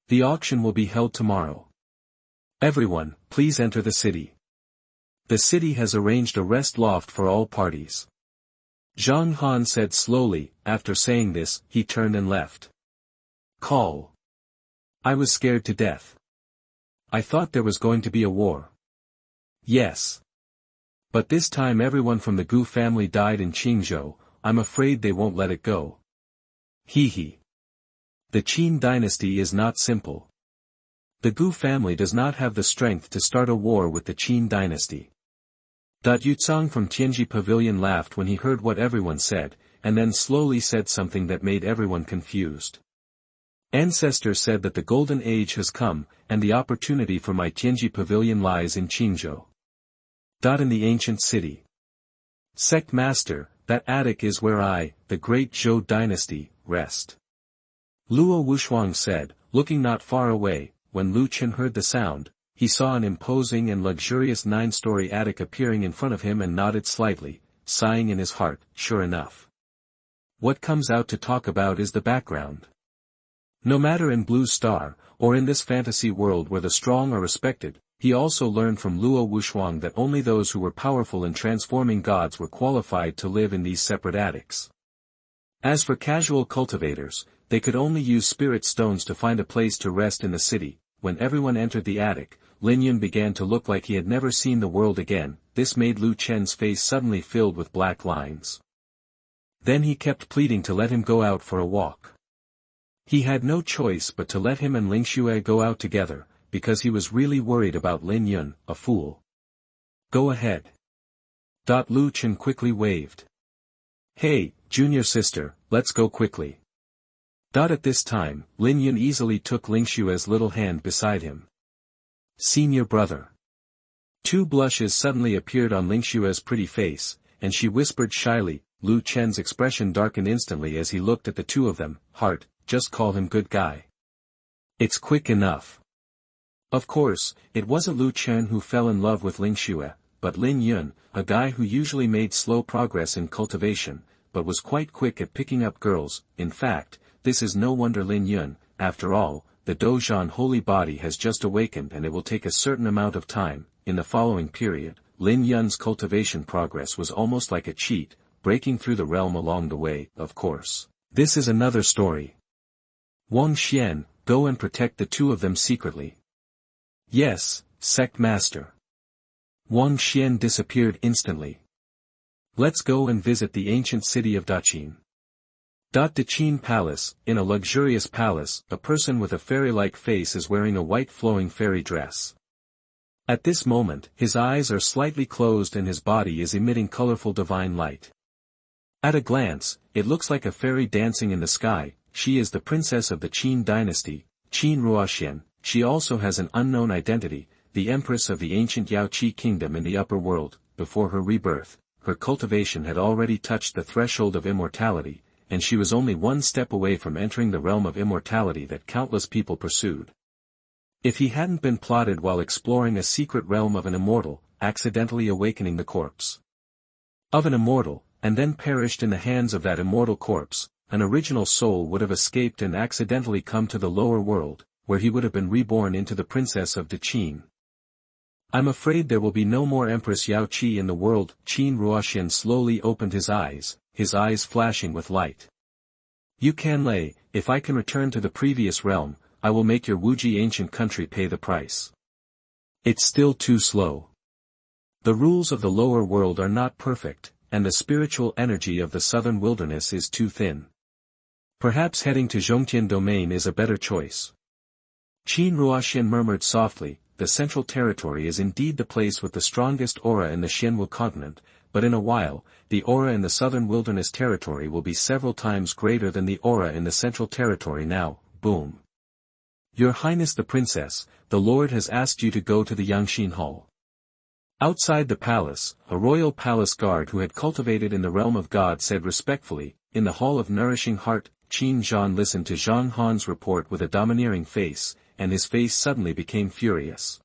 The auction will be held tomorrow. Everyone, please enter the city. The city has arranged a rest loft for all parties. Xuanhuan said slowly. After saying this, he turned and left. Call. I was scared to death. I thought there was going to be a war. Yes. But this time everyone from the Gu family died in Qingzhou. I'm afraid they won't let it go. Hee. The Qin dynasty is not simple. The Gu family does not have the strength to start a war with the Qin dynasty. Yuzhang from Tianji Pavilion laughed when he heard what everyone said, and then slowly said something that made everyone confused. Ancestor said that the golden age has come, and the opportunity for my Tianji Pavilion lies in Qingzhou. In the ancient city. Sect Master, that attic is where I, the great Zhou dynasty, rest. Luo Wuxuang said, looking not far away. When Lu Chen heard the sound, he saw an imposing and luxurious 9-story attic appearing in front of him and nodded slightly, sighing in his heart. Sure enough. What comes out to talk about is the background. No matter in Blue Star, or in this fantasy world where the strong are respected, he also learned from Luo Wuxuang that only those who were powerful in transforming gods were qualified to live in these separate attics. As for casual cultivators, they could only use spirit stones to find a place to rest in the city. When everyone entered the attic, Lin Yun began to look like he had never seen the world again. This made Lu Chen's face suddenly filled with black lines. Then he kept pleading to let him go out for a walk. He had no choice but to let him and Ling Xue go out together, because he was really worried about Lin Yun, a fool. Go ahead. Lu Chen quickly waved. Hey, junior sister, let's go quickly. At this time, Lin Yun easily took Ling Xue's little hand beside him. Senior brother. 2 blushes suddenly appeared on Ling Xue's pretty face, and she whispered shyly. Lu Chen's expression darkened instantly as he looked at the two of them. Heart, just call him good guy. It's quick enough. Of course, it wasn't Lu Chen who fell in love with Ling Xue, but Lin Yun, a guy who usually made slow progress in cultivation, but was quite quick at picking up girls. In fact, this is no wonder. Lin Yun, after all, the Dozhan holy body has just awakened and it will take a certain amount of time. In the following period, Lin Yun's cultivation progress was almost like a cheat, breaking through the realm along the way. Of course, this is another story. Wang Xian, go and protect the two of them secretly. Yes, Sect Master. Wang Xian disappeared instantly. Let's go and visit the ancient city of Daqin. Daqin Palace. In a luxurious palace, a person with a fairy-like face is wearing a white flowing fairy dress. At this moment, his eyes are slightly closed and his body is emitting colorful divine light. At a glance, it looks like a fairy dancing in the sky. She is the princess of the Qin dynasty, Qin Ruoxian. She also has an unknown identity, the empress of the ancient Yaoqi kingdom in the upper world. Before her rebirth, her cultivation had already touched the threshold of immortality, and she was only one step away from entering the realm of immortality that countless people pursued. If he hadn't been plotted while exploring a secret realm of an immortal, accidentally awakening the corpse of an immortal, and then perished in the hands of that immortal corpse, an original soul would have escaped and accidentally come to the lower world, where he would have been reborn into the princess of Daqin. I'm afraid there will be no more Empress Yaoqi in the world. Qin Ruoxian slowly opened his eyes flashing with light. You Canlay, if I can return to the previous realm, I will make your Wuji ancient country pay the price. It's still too slow. The rules of the lower world are not perfect, and the spiritual energy of the southern wilderness is too thin. Perhaps heading to Zhongtian domain is a better choice. Qin Ruoxian murmured softly, the Central Territory is indeed the place with the strongest aura in the Xianwu continent, but in a while, the aura in the Southern Wilderness Territory will be several times greater than the aura in the Central Territory now, boom. Your Highness the Princess, the Lord has asked you to go to the Yangxin Hall. Outside the palace, a royal palace guard who had cultivated in the realm of God said respectfully, in the Hall of Nourishing Heart, Qin Zhan listened to Xuanhuan's report with a domineering face, and his face suddenly became furious.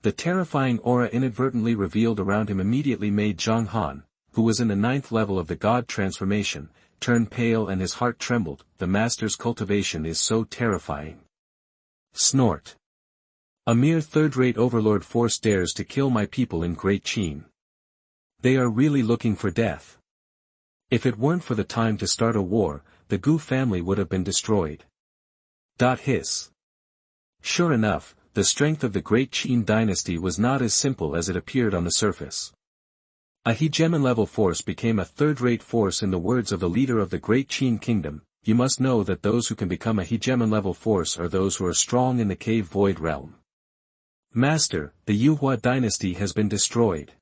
The terrifying aura inadvertently revealed around him immediately made Xuanhuan, who was in the 9th level of the God transformation, turn pale and his heart trembled. The master's cultivation is so terrifying. Snort. A mere third-rate overlord force dares to kill my people in Great Qin. They are really looking for death. If it weren't for the time to start a war, the Gu family would have been destroyed. Hiss. Sure enough, the strength of the Great Qin dynasty was not as simple as it appeared on the surface. A hegemon-level force became a third-rate force in the words of the leader of the Great Qin kingdom. You must know that those who can become a hegemon-level force are those who are strong in the cave void realm. Master, the Yuhua dynasty has been destroyed.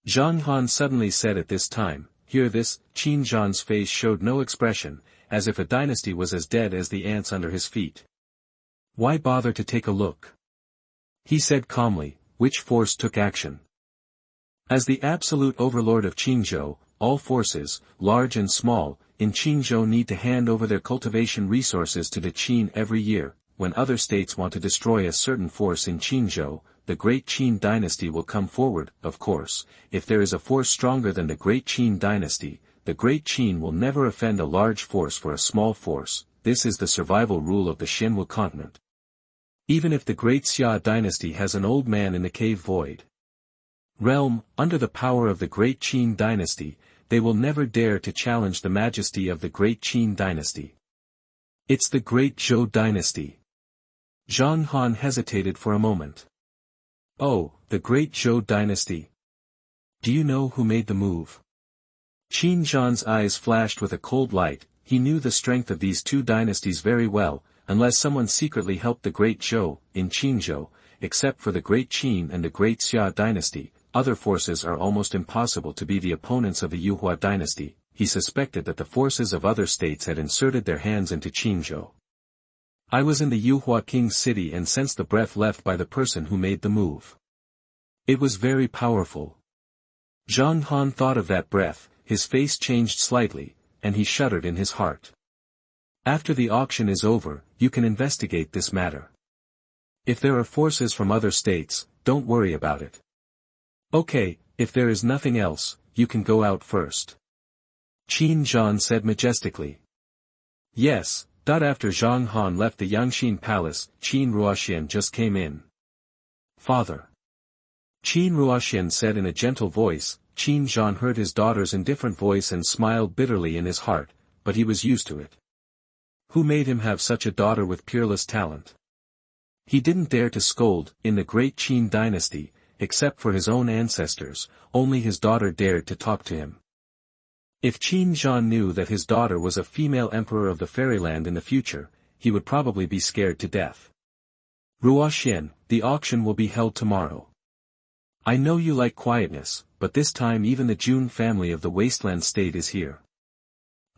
Xuanhuan suddenly said at this time. Hear this, Qin Zhan's face showed no expression, as if a dynasty was as dead as the ants under his feet. Why bother to take a look? He said calmly, which force took action? As the absolute overlord of Qingzhou, all forces, large and small, in Qingzhou need to hand over their cultivation resources to the Qin every year. When other states want to destroy a certain force in Qingzhou, the Great Qin dynasty will come forward. Of course, if there is a force stronger than the Great Qin dynasty, the Great Qin will never offend a large force for a small force. This is the survival rule of the Xianwu continent. Even if the Great Xia dynasty has an old man in the cave void realm, under the power of the Great Qin dynasty, they will never dare to challenge the majesty of the Great Qin dynasty. It's the Great Zhou dynasty. Xuanhuan hesitated for a moment. Oh, the Great Zhou dynasty. Do you know who made the move? Qin Zhan's eyes flashed with a cold light. He knew the strength of these two dynasties very well, unless someone secretly helped the Great Zhou, in Qingzhou, except for the Great Qin and the Great Xia dynasty, other forces are almost impossible to be the opponents of the Yuhua dynasty. He suspected that the forces of other states had inserted their hands into Qingzhou. I was in the Yuhua King's city and sensed the breath left by the person who made the move. It was very powerful. Xuanhuan thought of that breath, his face changed slightly, and he shuddered in his heart. After the auction is over, you can investigate this matter. If there are forces from other states, don't worry about it. Okay, if there is nothing else, you can go out first. Qin Zhan said majestically. Yes. After Xuanhuan left the Yangxin palace, Qin Ruoxian just came in. Father. Qin Ruoxian said in a gentle voice. Qin Zhan heard his daughter's indifferent voice and smiled bitterly in his heart, but he was used to it. Who made him have such a daughter with peerless talent? He didn't dare to scold. In the Great Qin dynasty, except for his own ancestors, only his daughter dared to talk to him. If Qin Zhan knew that his daughter was a female emperor of the fairyland in the future, he would probably be scared to death. Ruoxian, the auction will be held tomorrow. I know you like quietness, but this time even the Jun family of the Wasteland State is here.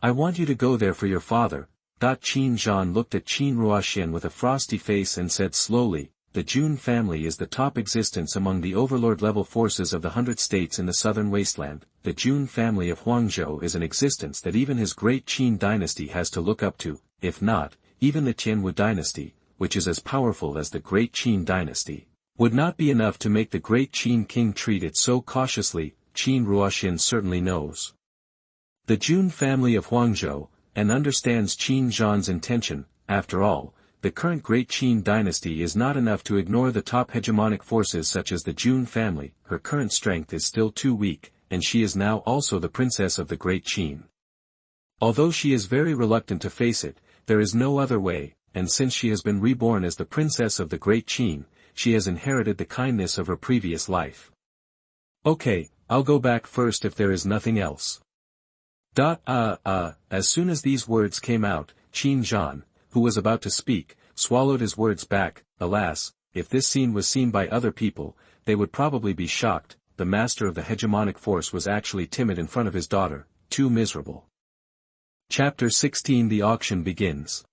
I want you to go there for your father. Qin Zhan looked at Qin Ruoxian with a frosty face and said slowly, the Jun family is the top existence among the Overlord-level forces of the 100 states in the southern wasteland. The Jun family of Huangzhou is an existence that even his Great Qin dynasty has to look up to. If not, even the Tianwu dynasty, which is as powerful as the Great Qin dynasty, would not be enough to make the Great Qin king treat it so cautiously. Qin Ruoxian certainly knows the Jun family of Huangzhou, and understands Qin Zhan's intention. After all, the current Great Qin dynasty is not enough to ignore the top hegemonic forces such as the Jun family. Her current strength is still too weak, and she is now also the princess of the Great Qin. Although she is very reluctant to face it, there is no other way, and since she has been reborn as the princess of the Great Qin, she has inherited the kindness of her previous life. Okay, I'll go back first if there is nothing else. As soon as these words came out, Qin Zhan, who was about to speak, swallowed his words back. Alas, if this scene was seen by other people, they would probably be shocked. The master of the hegemonic force was actually timid in front of his daughter, too miserable. Chapter 16 The auction begins.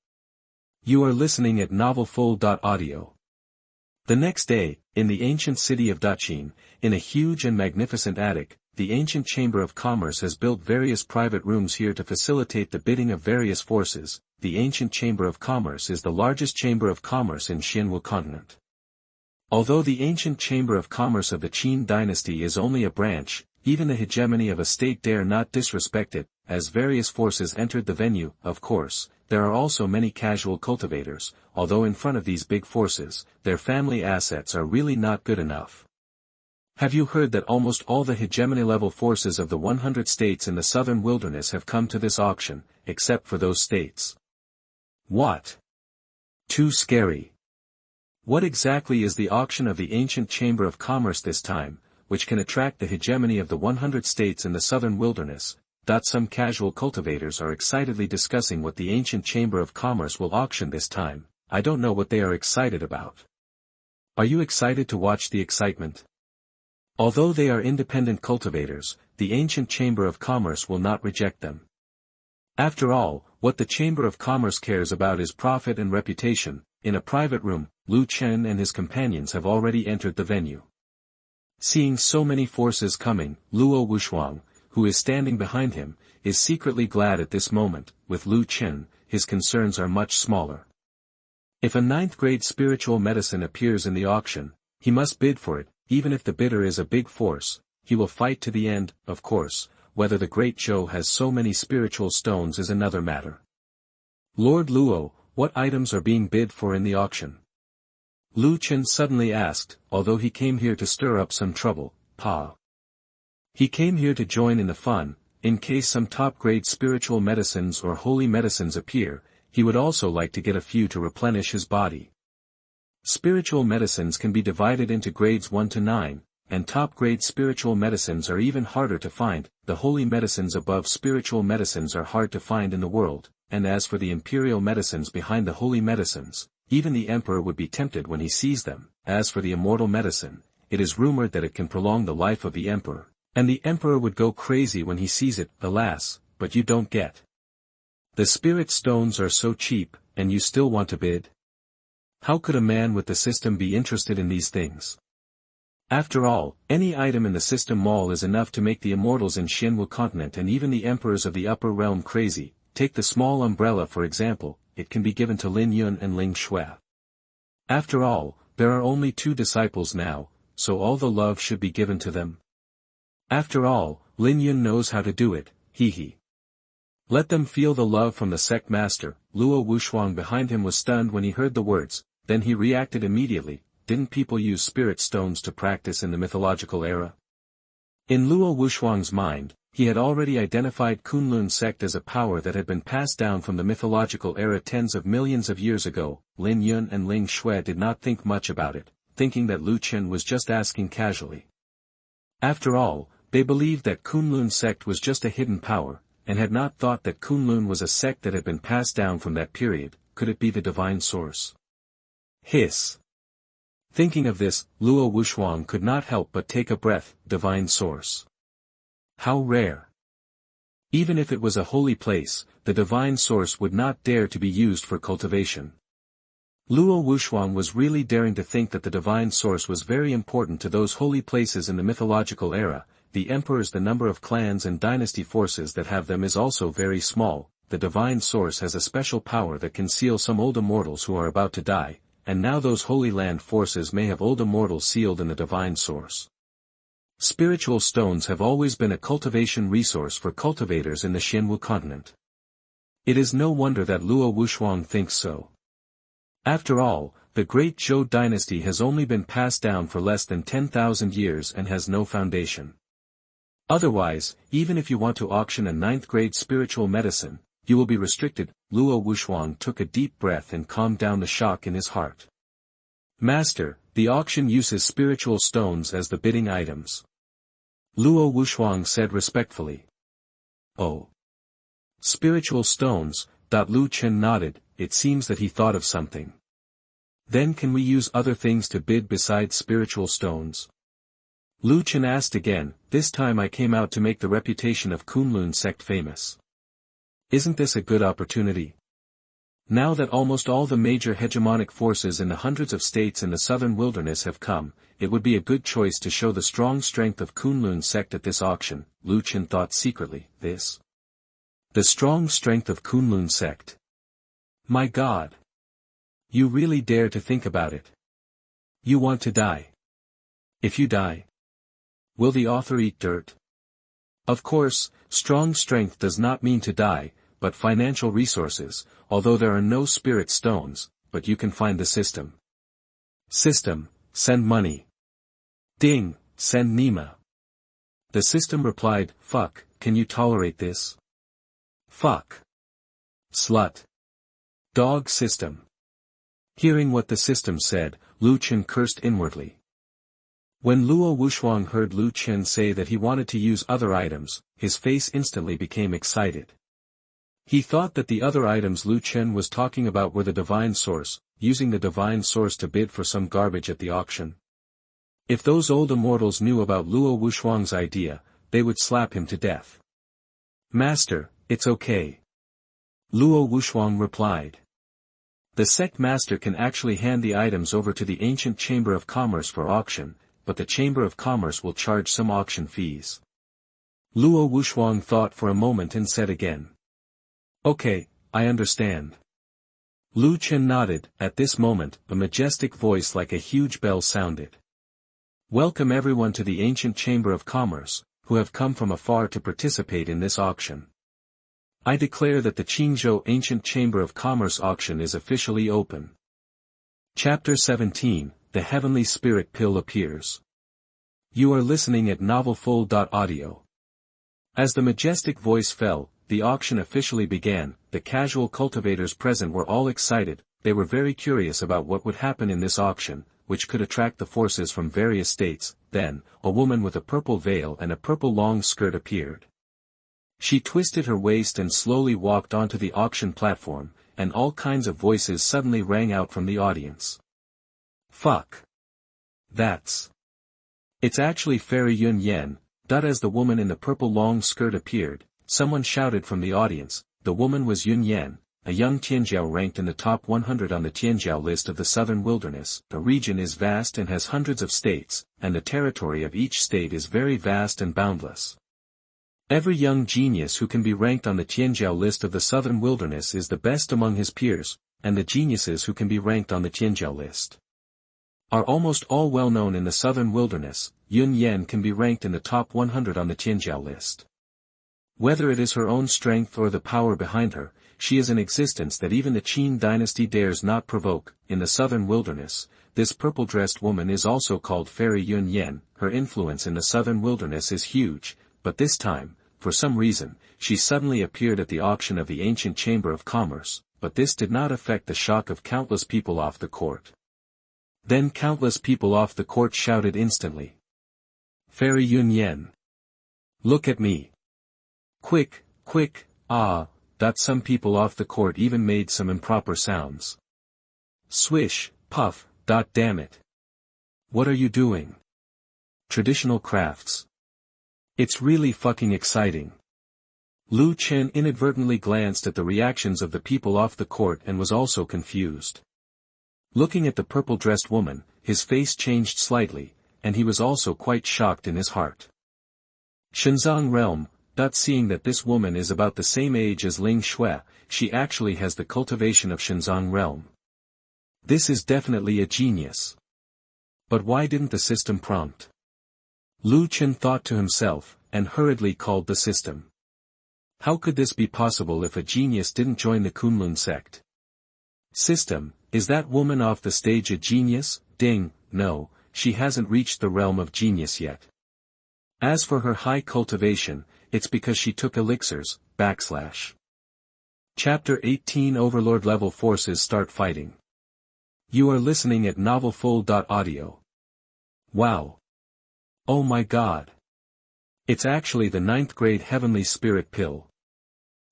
You are listening at NovelFull.audio. The next day, in the ancient city of Daqin, in a huge and magnificent attic, the ancient Chamber of Commerce has built various private rooms here to facilitate the bidding of various forces. The ancient Chamber of Commerce is the largest chamber of commerce in Xuanhuan continent. Although the ancient Chamber of Commerce of the Qin dynasty is only a branch, even the hegemony of a state dare not disrespect it. As various forces entered the venue, of course, there are also many casual cultivators, although in front of these big forces, their family assets are really not good enough. Have you heard that almost all the hegemony-level forces of the 100 states in the southern wilderness have come to this auction, except for those states? What? Too scary. What exactly is the auction of the ancient Chamber of Commerce this time, which can attract the hegemony of the 100 states in the southern wilderness? Some casual cultivators are excitedly discussing what the ancient Chamber of Commerce will auction this time. I don't know what they are excited about. Are you excited to watch the excitement? Although they are independent cultivators, the ancient Chamber of Commerce will not reject them. After all, what the Chamber of Commerce cares about is profit and reputation. In a private room, Chen and his companions have already entered the venue. Seeing so many forces coming, Luo Wuxuang, who is standing behind him, is secretly glad at this moment. With Chen, his concerns are much smaller. If a 9th-grade spiritual medicine appears in the auction, he must bid for it. Even if the bidder is a big force, he will fight to the end. Of course, whether the great Zhou has so many spiritual stones is another matter. Lord Luo, what items are being bid for in the auction? Chen suddenly asked, although he came here to stir up some trouble. He came here to join in the fun. In case some top-grade spiritual medicines or holy medicines appear, he would also like to get a few to replenish his body. Spiritual medicines can be divided into grades 1 to 9, and top-grade spiritual medicines are even harder to find. The holy medicines above spiritual medicines are hard to find in the world, and as for the imperial medicines behind the holy medicines, even the emperor would be tempted when he sees them. As for the immortal medicine, it is rumored that it can prolong the life of the emperor, and the emperor would go crazy when he sees it. Alas, but you don't get. The spirit stones are so cheap, and you still want to bid? How could a man with the system be interested in these things? After all, any item in the system mall is enough to make the immortals in Xuanhuan continent and even the emperors of the upper realm crazy. Take the small umbrella for example, it can be given to Lin Yun and Ling Shui. After all, there are only 2 disciples now, so all the love should be given to them. After all, Lin Yun knows how to do it, hee. Let them feel the love from the sect master. Luo Wuxuang behind him was stunned when he heard the words, then he reacted immediately. Didn't people use spirit stones to practice in the mythological era? In Luo Wuxuang's mind, he had already identified Kunlun sect as a power that had been passed down from the mythological era tens of millions of years ago. Lin Yun and Ling Shui did not think much about it, thinking that Chen was just asking casually. After all, they believed that Kunlun sect was just a hidden power, and had not thought that Kunlun was a sect that had been passed down from that period. Could it be the divine source? Hiss. Thinking of this, Luo Wuxuang could not help but take a breath. Divine source. How rare. Even if it was a holy place, the divine source would not dare to be used for cultivation. Luo Wuxuang was really daring to think that the divine source was very important to those holy places in the mythological era. The emperors, the number of clans and dynasty forces that have them is also very small. The divine source has a special power that can seal some old immortals who are about to die, and now those holy land forces may have old immortals sealed in the divine source. Spiritual stones have always been a cultivation resource for cultivators in the Xuanhuan continent. It is no wonder that Luo Wuxuang thinks so. After all, the great Zhou dynasty has only been passed down for less than 10,000 years and has no foundation. Otherwise, even if you want to auction a 9th-grade spiritual medicine, you will be restricted. Luo Wuxuang took a deep breath and calmed down the shock in his heart. Master, the auction uses spiritual stones as the bidding items. Luo Wuxuang said respectfully. Oh. Spiritual stones. Lu Chen nodded, it seems that he thought of something. Then can we use other things to bid besides spiritual stones? Lu Chen asked again, this time I came out to make the reputation of Kunlun sect famous. Isn't this a good opportunity? Now that almost all the major hegemonic forces in the hundreds of states in the southern wilderness have come, it would be a good choice to show the strong strength of Kunlun sect at this auction, Lu Chen thought secretly, this. The strong strength of Kunlun sect. My God! You really dare to think about it. You want to die. If you die, will the author eat dirt? Of course, strong strength does not mean to die, but financial resources, although there are no spirit stones, but you can find the system. System, send money. Ding, send Nima. The system replied, fuck, can you tolerate this? Fuck. Slut. Dog system. Hearing what the system said, Lu Chen cursed inwardly. When Luo Wuxuang heard Lu Chen say that he wanted to use other items, his face instantly became excited. He thought that the other items Lu Chen was talking about were the divine source, using the divine source to bid for some garbage at the auction. If those old immortals knew about Luo Wuxuang's idea, they would slap him to death. Master, it's okay. Luo Wuxuang replied. The sect master can actually hand the items over to the ancient Chamber of Commerce for auction, but the Chamber of Commerce will charge some auction fees. Luo Wuxuang thought for a moment and said again. Okay, I understand. Lu Chen nodded. At this moment, a majestic voice like a huge bell sounded. Welcome everyone to the ancient Chamber of Commerce, who have come from afar to participate in this auction. I declare that the Qingzhou Ancient Chamber of Commerce auction is officially open. Chapter 17, The Heavenly Spirit Pill appears. You are listening at novelfull.audio. As the majestic voice fell, the auction officially began. The casual cultivators present were all excited, they were very curious about what would happen in this auction, which could attract the forces from various states. Then, a woman with a purple veil and a purple long skirt appeared. She twisted her waist and slowly walked onto the auction platform, and all kinds of voices suddenly rang out from the audience. Fuck. It's actually Fairy Yun Yen. As the woman in the purple long skirt appeared, someone shouted from the audience, the woman was Yun Yen, a young Tianjiao ranked in the top 100 on the Tianjiao list of the southern wilderness. The region is vast and has hundreds of states, and the territory of each state is very vast and boundless. Every young genius who can be ranked on the Tianjiao list of the southern wilderness is the best among his peers, and the geniuses who can be ranked on the Tianjiao list are almost all well known in the southern wilderness. Yun Yen can be ranked in the top 100 on the Tianjiao list. Whether it is her own strength or the power behind her, she is an existence that even the Qin dynasty dares not provoke. In the southern wilderness, this purple-dressed woman is also called Fairy Yun Yen. Her influence in the southern wilderness is huge, but this time, for some reason, she suddenly appeared at the auction of the ancient Chamber of Commerce, but this did not affect the shock of countless people off the court. Then countless people off the court shouted instantly. Fairy Yun Yen. Look at me. Quick, quick, ah. Some people off the court even made some improper sounds. Swish, puff, damn it. What are you doing? Traditional crafts. It's really fucking exciting. Lu Chen inadvertently glanced at the reactions of the people off the court and was also confused. Looking at the purple-dressed woman, his face changed slightly, and he was also quite shocked in his heart. Shenzong realm. Seeing that this woman is about the same age as Ling Shui, she actually has the cultivation of Shenzong realm. This is definitely a genius. But why didn't the system prompt? Lu Chen thought to himself, and hurriedly called the system. How could this be possible if a genius didn't join the Kunlun sect? System, is that woman off the stage a genius? Ding, no, she hasn't reached the realm of genius yet. As for her high cultivation, it's because she took elixirs. Chapter 18 Overlord-level forces start fighting. You are listening at novelfull.audio. Wow. Oh my god. It's actually the 9th grade heavenly spirit pill.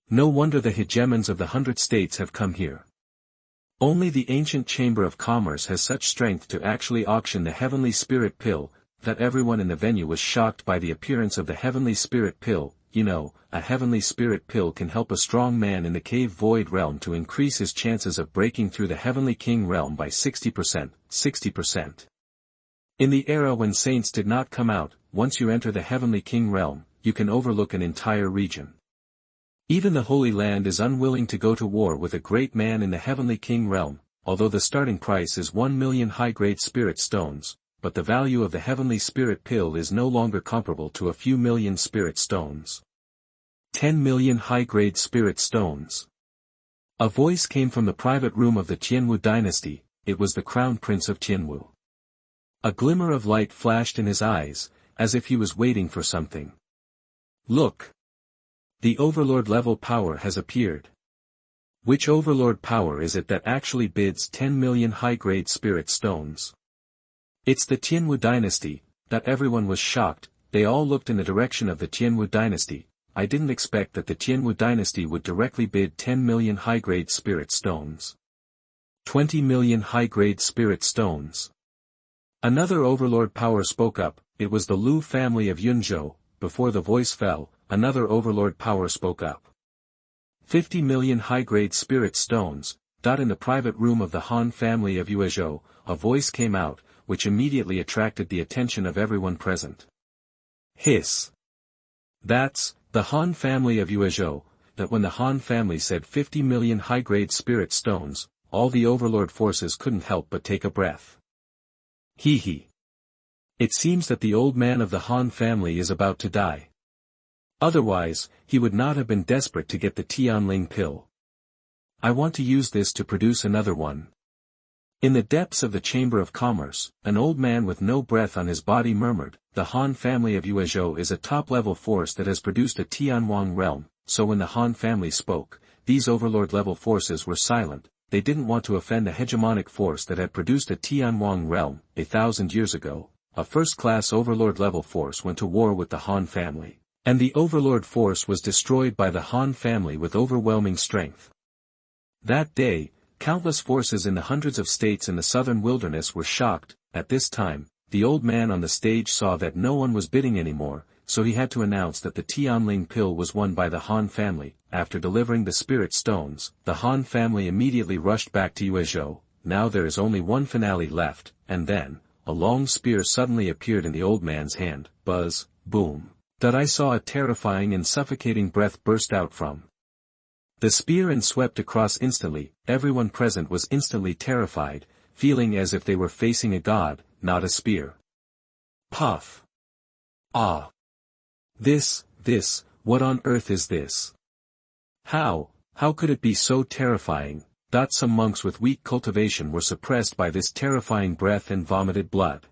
No wonder the hegemons of the 100 states have come here. Only the ancient Chamber of Commerce has such strength to actually auction the heavenly spirit pill, that everyone in the venue was shocked by the appearance of the heavenly spirit pill. You know, a heavenly spirit pill can help a strong man in the cave void realm to increase his chances of breaking through the heavenly king realm by 60%, 60%. In the era when saints did not come out, once you enter the heavenly king realm, you can overlook an entire region. Even the Holy Land is unwilling to go to war with a great man in the heavenly king realm, although the starting price is 1 million high-grade spirit stones, but the value of the heavenly spirit pill is no longer comparable to a few million spirit stones. 10 million high-grade spirit stones. A voice came from the private room of the Tianwu dynasty. It was the crown prince of Tianwu. A glimmer of light flashed in his eyes, as if he was waiting for something. Look! The Overlord-level power has appeared. Which Overlord power is it that actually bids 10 million high-grade spirit stones? It's the Tianwu dynasty. That everyone was shocked. They all looked in the direction of the Tianwu dynasty. I didn't expect that the Tianwu dynasty would directly bid 10 million high-grade spirit stones. 20 million high-grade spirit stones. Another Overlord power spoke up. It was the Lu family of Yunzhou. Before the voice fell, another Overlord power spoke up. 50 million high-grade spirit stones. In the private room of the Han family of Yuezhou, a voice came out, which immediately attracted the attention of everyone present. Hiss! That's the Han family of Yuezhou. That when the Han family said 50 million high-grade spirit stones, all the Overlord forces couldn't help but take a breath. Hee hee. It seems that the old man of the Han family is about to die. Otherwise, he would not have been desperate to get the Tianling pill. I want to use this to produce another one. In the depths of the Chamber of Commerce, an old man with no breath on his body murmured, the Han family of Yuezhou is a top-level force that has produced a Tianhuang realm, so when the Han family spoke, these Overlord-level forces were silent. They didn't want to offend a hegemonic force that had produced a Tianhuang realm. 1,000 years ago, a first-class Overlord-level force went to war with the Han family, and the Overlord force was destroyed by the Han family with overwhelming strength. That day, countless forces in the hundreds of states in the southern wilderness were shocked. At this time, the old man on the stage saw that no one was bidding anymore, so he had to announce that the Tianling pill was won by the Han family. After delivering the spirit stones, the Han family immediately rushed back to Yuezhou. Now there is only one finale left, and then, a long spear suddenly appeared in the old man's hand. Buzz, boom. That I saw a terrifying and suffocating breath burst out from the spear and swept across instantly. Everyone present was instantly terrified, feeling as if they were facing a god, not a spear. Puff. Ah. This, what on earth is this? How could it be so terrifying? Some monks with weak cultivation were suppressed by this terrifying breath and vomited blood.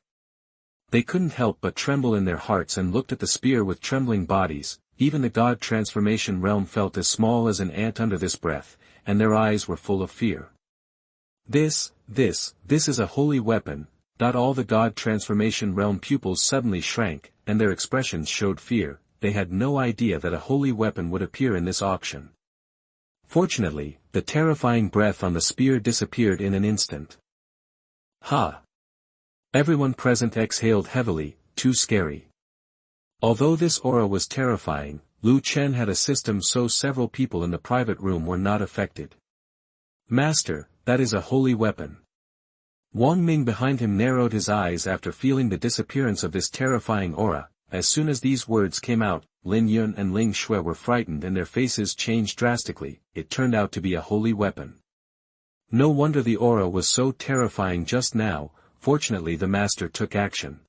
They couldn't help but tremble in their hearts and looked at the spear with trembling bodies. Even the god transformation realm felt as small as an ant under this breath, and their eyes were full of fear. This is a holy weapon. All the god transformation realm pupils suddenly shrank, and their expressions showed fear. They had no idea that a holy weapon would appear in this auction. Fortunately, the terrifying breath on the spear disappeared in an instant. Ha! Everyone present exhaled heavily. Too scary. Although this aura was terrifying, Lu Chen had a system so several people in the private room were not affected. Master, that is a holy weapon. Wang Ming behind him narrowed his eyes after feeling the disappearance of this terrifying aura. As soon as these words came out, Lin Yun and Ling Shui were frightened and their faces changed drastically. It turned out to be a holy weapon. No wonder the aura was so terrifying just now. Fortunately the master took action.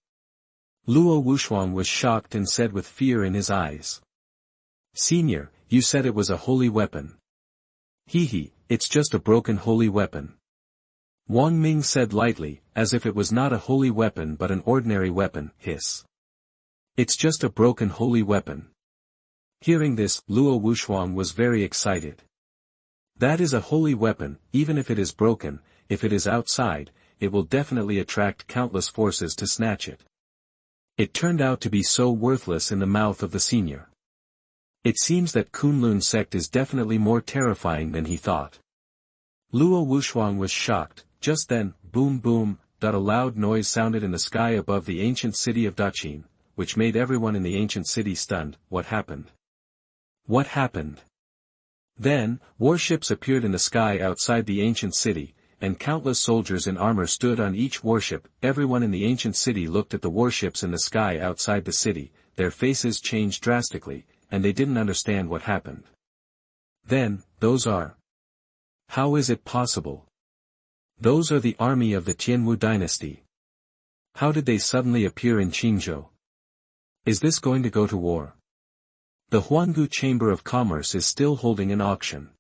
Luo Wuxuang was shocked and said with fear in his eyes. Senior, you said it was a holy weapon. Hee, it's just a broken holy weapon. Wang Ming said lightly, as if it was not a holy weapon but an ordinary weapon. Hiss. It's just a broken holy weapon. Hearing this, Luo Wuxuang was very excited. That is a holy weapon. Even if it is broken, if it is outside, it will definitely attract countless forces to snatch it. It turned out to be so worthless in the mouth of the senior. It seems that Kunlun sect is definitely more terrifying than he thought. Luo Wuxuan was shocked. Just then, boom boom, a loud noise sounded in the sky above the ancient city of Daqin, which made everyone in the ancient city stunned. What happened? What happened? Then, warships appeared in the sky outside the ancient city, and countless soldiers in armor stood on each warship. Everyone in the ancient city looked at the warships in the sky outside the city, their faces changed drastically, and they didn't understand what happened. Then, those are... How is it possible? Those are the army of the Tianwu dynasty. How did they suddenly appear in Qingzhou? Is this going to go to war? The Huanggu Chamber of Commerce is still holding an auction.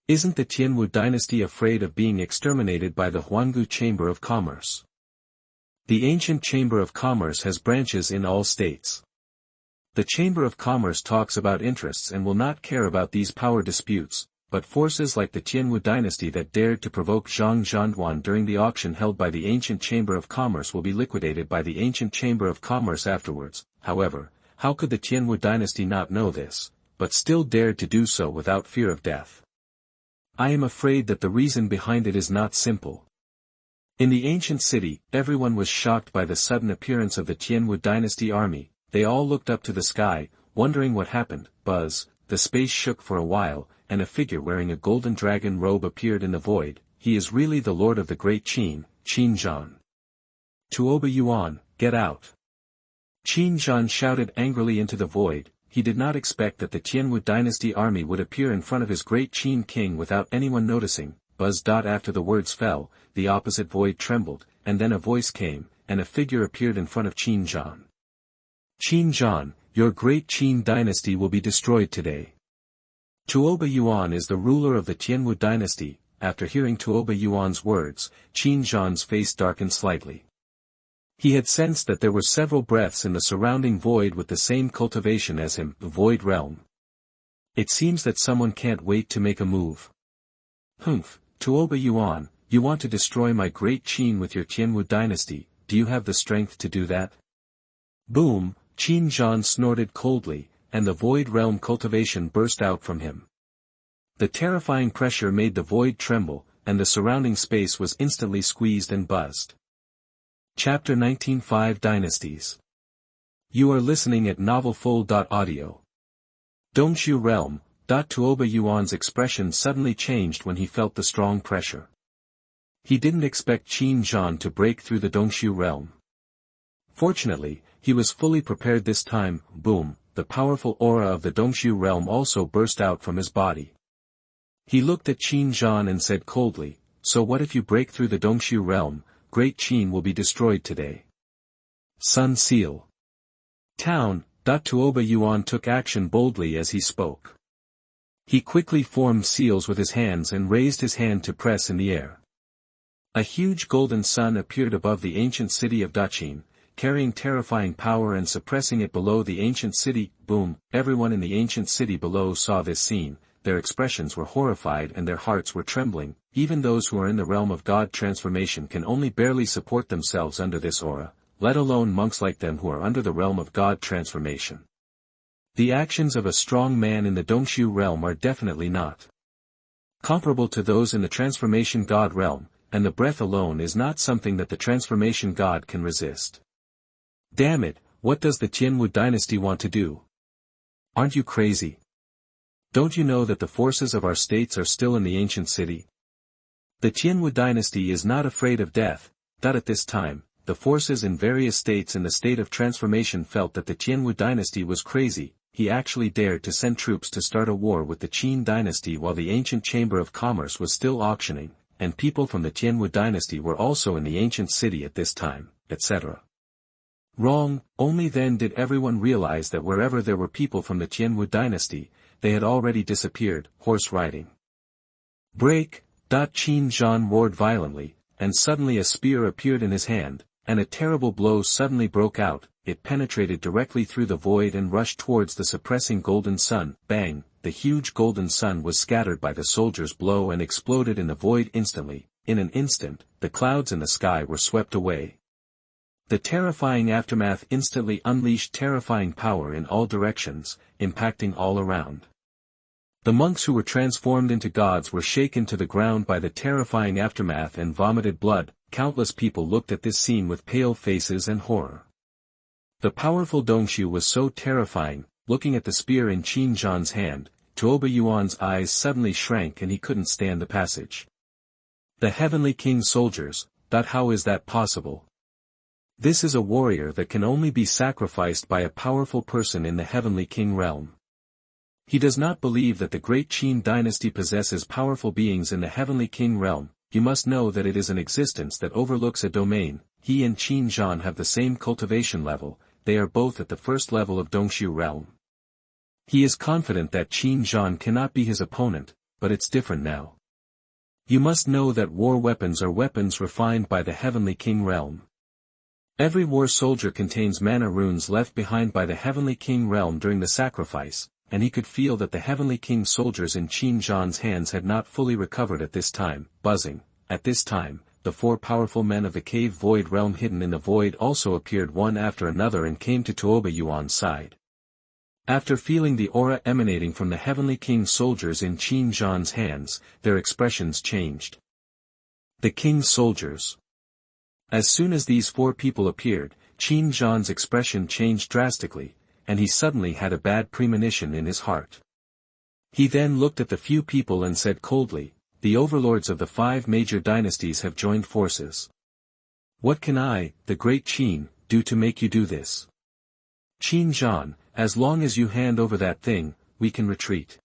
Isn't the Tianwu dynasty afraid of being exterminated by the Huanggu Chamber of Commerce? The ancient Chamber of Commerce has branches in all states. The Chamber of Commerce talks about interests and will not care about these power disputes, but forces like the Tianwu dynasty that dared to provoke Xuanhuan during the auction held by the ancient Chamber of Commerce will be liquidated by the ancient Chamber of Commerce afterwards. However, how could the Tianwu dynasty not know this, but still dared to do so without fear of death? I am afraid that the reason behind it is not simple. In the ancient city, everyone was shocked by the sudden appearance of the Tianwu dynasty army. They all looked up to the sky, wondering what happened. Buzz, the space shook for a while, and a figure wearing a golden dragon robe appeared in the void. He is really the lord of the great Qin, Qin Zhan. Tuoba Yuan, get out. Qin Zhan shouted angrily into the void. He did not expect that the Tianwu dynasty army would appear in front of his great Qin king without anyone noticing. Buzz. After the words fell, the opposite void trembled, and then a voice came, and a figure appeared in front of Qin Zhan. Qin Zhan, your great Qin dynasty will be destroyed today. Tuoba Yuan is the ruler of the Tianwu dynasty. After hearing Tuoba Yuan's words, Qin Zhan's face darkened slightly. He had sensed that there were several breaths in the surrounding void with the same cultivation as him, the void realm. It seems that someone can't wait to make a move. Humph, Tuoba Yuan, you want to destroy my great Qin with your Tianwu dynasty, do you have the strength to do that? Boom, Qin Zhan snorted coldly, and the void realm cultivation burst out from him. The terrifying pressure made the void tremble, and the surrounding space was instantly squeezed and buzzed. Chapter 19 5 Dynasties. You are listening at novelfull.audio. Dongshu Realm. Tuoba Yuan's expression suddenly changed when he felt the strong pressure. He didn't expect Qin Zhan to break through the Dongshu Realm. Fortunately, he was fully prepared this time. Boom, the powerful aura of the Dongshu Realm also burst out from his body. He looked at Qin Zhan and said coldly, so what if you break through the Dongshu Realm? Great Qin will be destroyed today. Sun Seal. Town. Tuoba Yuan took action boldly as he spoke. He quickly formed seals with his hands and raised his hand to press in the air. A huge golden sun appeared above the ancient city of Daqin, carrying terrifying power and suppressing it below the ancient city. Boom, everyone in the ancient city below saw this scene. Their expressions were horrified and their hearts were trembling. Even those who are in the realm of God transformation can only barely support themselves under this aura, let alone monks like them who are under the realm of God transformation. The actions of a strong man in the Dongshu realm are definitely not comparable to those in the transformation God realm, and the breath alone is not something that the transformation God can resist. Damn it, what does the Tianwu dynasty want to do? Aren't you crazy? Don't you know that the forces of our states are still in the ancient city? The Tianwu dynasty is not afraid of death. At this time, the forces in various states in the state of transformation felt that the Tianwu dynasty was crazy. He actually dared to send troops to start a war with the Qin dynasty while the ancient Chamber of Commerce was still auctioning, and people from the Tianwu dynasty were also in the ancient city at this time, etc. Wrong, only then did everyone realize that wherever there were people from the Tianwu dynasty, they had already disappeared. Horse riding. Break. Qin Zhan roared violently, and suddenly a spear appeared in his hand, and a terrible blow suddenly broke out. It penetrated directly through the void and rushed towards the suppressing golden sun. Bang, the huge golden sun was scattered by the soldier's blow and exploded in the void instantly. In an instant, the clouds in the sky were swept away. The terrifying aftermath instantly unleashed terrifying power in all directions, impacting all around. The monks who were transformed into gods were shaken to the ground by the terrifying aftermath and vomited blood. Countless people looked at this scene with pale faces and horror. The powerful Dongxu was so terrifying. Looking at the spear in Qin Zhan's hand, Tuoba Yuan's eyes suddenly shrank and he couldn't stand the passage. The Heavenly King soldiers, how is that possible? This is a warrior that can only be sacrificed by a powerful person in the Heavenly King realm. He does not believe that the great Qin dynasty possesses powerful beings in the Heavenly King realm. You must know that it is an existence that overlooks a domain. He and Qin Zhan have the same cultivation level, they are both at the first level of Dongxu realm. He is confident that Qin Zhan cannot be his opponent, but it's different now. You must know that war weapons are weapons refined by the Heavenly King realm. Every war soldier contains mana runes left behind by the Heavenly King realm during the sacrifice, and he could feel that the Heavenly King soldiers in Qin Zhan's hands had not fully recovered at this time. Buzzing. At this time, the four powerful men of the cave void realm hidden in the void also appeared one after another and came to Tuoba Yuan's side. After feeling the aura emanating from the Heavenly King soldiers in Qin Zhan's hands, their expressions changed. The King's soldiers. As soon as these four people appeared, Qin Zhan's expression changed drastically, and he suddenly had a bad premonition in his heart. He then looked at the few people and said coldly, "The overlords of the 5 major dynasties have joined forces. What can I, the great Qin, do to make you do this? Qin Zhan, as long as you hand over that thing, we can retreat.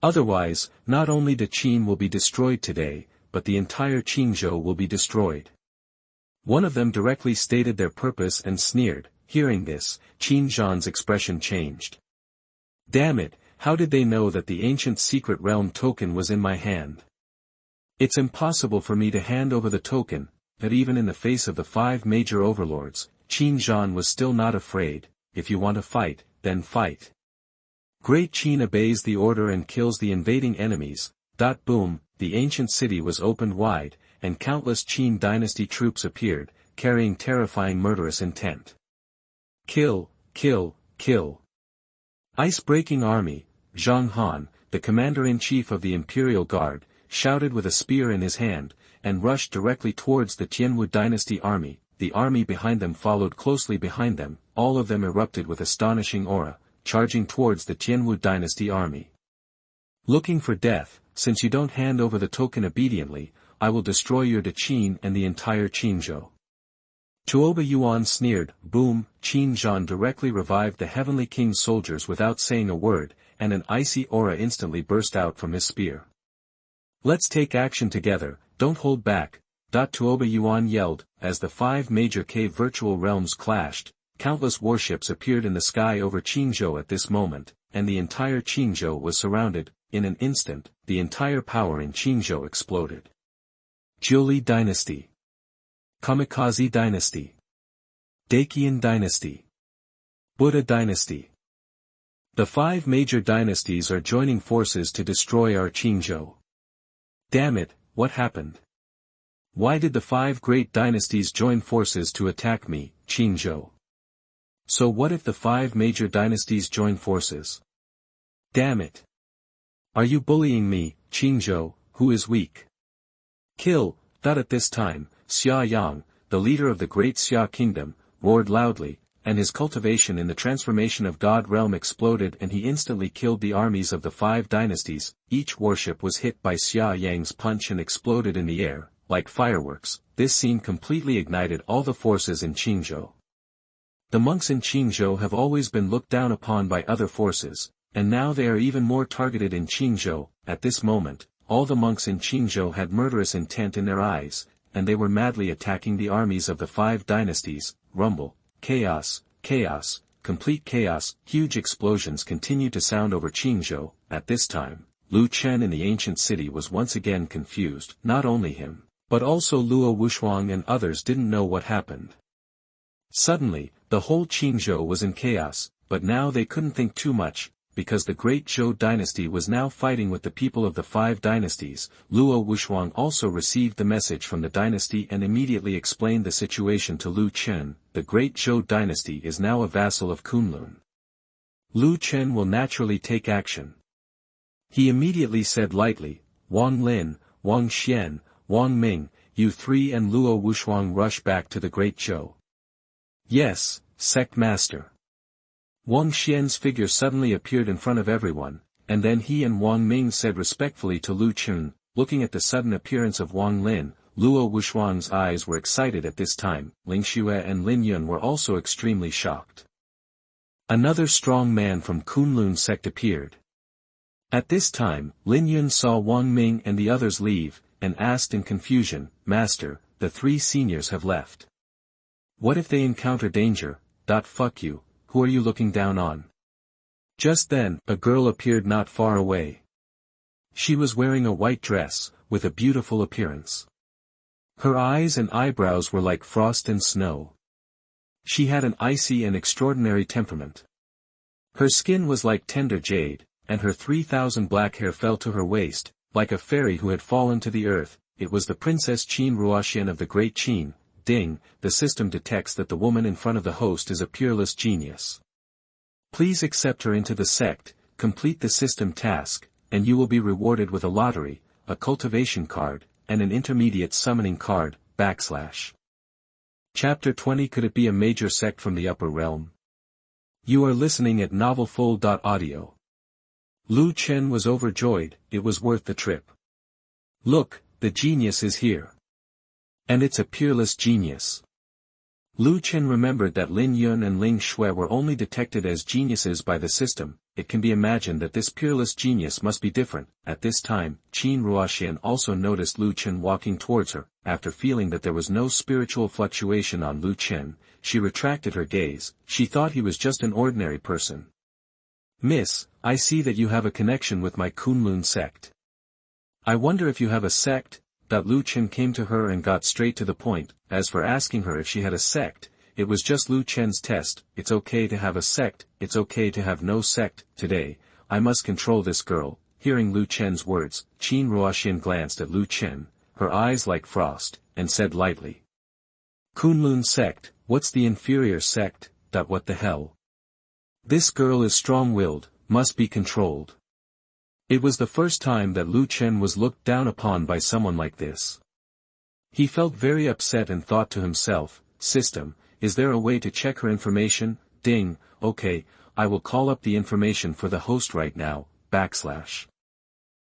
Otherwise, not only the Qin will be destroyed today, but the entire Qinzhou will be destroyed." One of them directly stated their purpose and sneered. Hearing this, Qin Zhan's expression changed. Damn it, how did they know that the ancient secret realm token was in my hand? It's impossible for me to hand over the token, but even in the face of the 5 major overlords, Qin Zhan was still not afraid. If you want to fight, then fight. Great Qin obeys the order and kills the invading enemies. Boom, the ancient city was opened wide, and countless Qin dynasty troops appeared, carrying terrifying murderous intent. Kill, kill, kill. Ice-breaking army. Xuanhuan, the commander-in-chief of the Imperial Guard, shouted with a spear in his hand, and rushed directly towards the Tianwu dynasty army. The army behind them followed closely behind them, all of them erupted with astonishing aura, charging towards the Tianwu dynasty army. Looking for death, since you don't hand over the token obediently, I will destroy your Qin and the entire Qinzhou. Tuoba Yuan sneered. Boom, Qin Zhan directly revived the Heavenly King's soldiers without saying a word, and an icy aura instantly burst out from his spear. Let's take action together, don't hold back. Tuoba Yuan yelled. As the 5 major cave virtual realms clashed, countless warships appeared in the sky over Qinzhou at this moment, and the entire Qinzhou was surrounded. In an instant, the entire power in Qinzhou exploded. Jiuli Dynasty. Kamikaze Dynasty. Dakian Dynasty. Buddha Dynasty. The 5 major dynasties are joining forces to destroy our Qinzhou. Damn it, what happened? Why did the 5 great dynasties join forces to attack me, Qinzhou? So what if the 5 major dynasties join forces? Damn it. Are you bullying me, Qinzhou, who is weak? Kill. At this time, Xia Yang, the leader of the great Xia kingdom, roared loudly, and his cultivation in the transformation of God realm exploded and he instantly killed the armies of the 5 dynasties. Each warship was hit by Xia Yang's punch and exploded in the air, like fireworks. This scene completely ignited all the forces in Qinzhou. The monks in Qinzhou have always been looked down upon by other forces, and now they are even more targeted in Qinzhou. At this moment, all the monks in Qinzhou had murderous intent in their eyes, and they were madly attacking the armies of the 5 dynasties. Rumble, chaos, chaos, complete chaos. Huge explosions continued to sound over Qinzhou. At this time, Lu Chen in the ancient city was once again confused. Not only him, but also Luo Wuxuang and others didn't know what happened. Suddenly, the whole Qinzhou was in chaos, but now they couldn't think too much. because the Great Zhou dynasty was now fighting with the people of the 5 dynasties. Luo Wuxuang also received the message from the dynasty and immediately explained the situation to Lu Chen. The Great Zhou dynasty is now a vassal of Kunlun. Lu Chen will naturally take action. He immediately said lightly, Wang Lin, Wang Xian, Wang Ming, you 3 and Luo Wuxuang rush back to the Great Zhou. Yes, Sect Master. Wang Xian's figure suddenly appeared in front of everyone, and then he and Wang Ming said respectfully to Lu Chen. Looking at the sudden appearance of Wang Lin, Luo Wuxuang's eyes were excited at this time. Ling Xue and Lin Yun were also extremely shocked. Another strong man from Kunlun sect appeared. At this time, Lin Yun saw Wang Ming and the others leave, and asked in confusion, Master, the 3 seniors have left. What if they encounter danger? Fuck you, who are you looking down on? Just then, a girl appeared not far away. She was wearing a white dress, with a beautiful appearance. Her eyes and eyebrows were like frost and snow. She had an icy and extraordinary temperament. Her skin was like tender jade, and her 3,000 black hair fell to her waist, like a fairy who had fallen to the earth. It was the Princess Qin Ruoxian of the Great Qin. Ding, the system detects that the woman in front of the host is a peerless genius. Please accept her into the sect, complete the system task, and you will be rewarded with a lottery, a cultivation card, and an intermediate summoning card, /. Chapter 20. Could it be a major sect from the upper realm? You are listening at novelfull.audio. Lu Chen was overjoyed. It was worth the trip. Look, the genius is here. And it's a peerless genius. Lu Chen remembered that Lin Yun and Ling Xue were only detected as geniuses by the system. It can be imagined that this peerless genius must be different. At this time, Qin Ruoxian also noticed Lu Chen walking towards her. After feeling that there was no spiritual fluctuation on Lu Chen, she retracted her gaze. She thought he was just an ordinary person. Miss, I see that you have a connection with my Kunlun sect. I wonder if you have a sect? Lu Chen came to her and got straight to the point. As for asking her if she had a sect, it was just Lu Chen's test. It's okay to have a sect, it's okay to have no sect. Today, I must control this girl. Hearing Lu Chen's words, Qin Ruoxian glanced at Lu Chen, her eyes like frost, and said lightly. Kunlun sect, what's the inferior sect? What the hell? This girl is strong-willed, must be controlled. It was the first time that Lu Chen was looked down upon by someone like this. He felt very upset and thought to himself, System, is there a way to check her information? Ding, okay, I will call up the information for the host right now, /.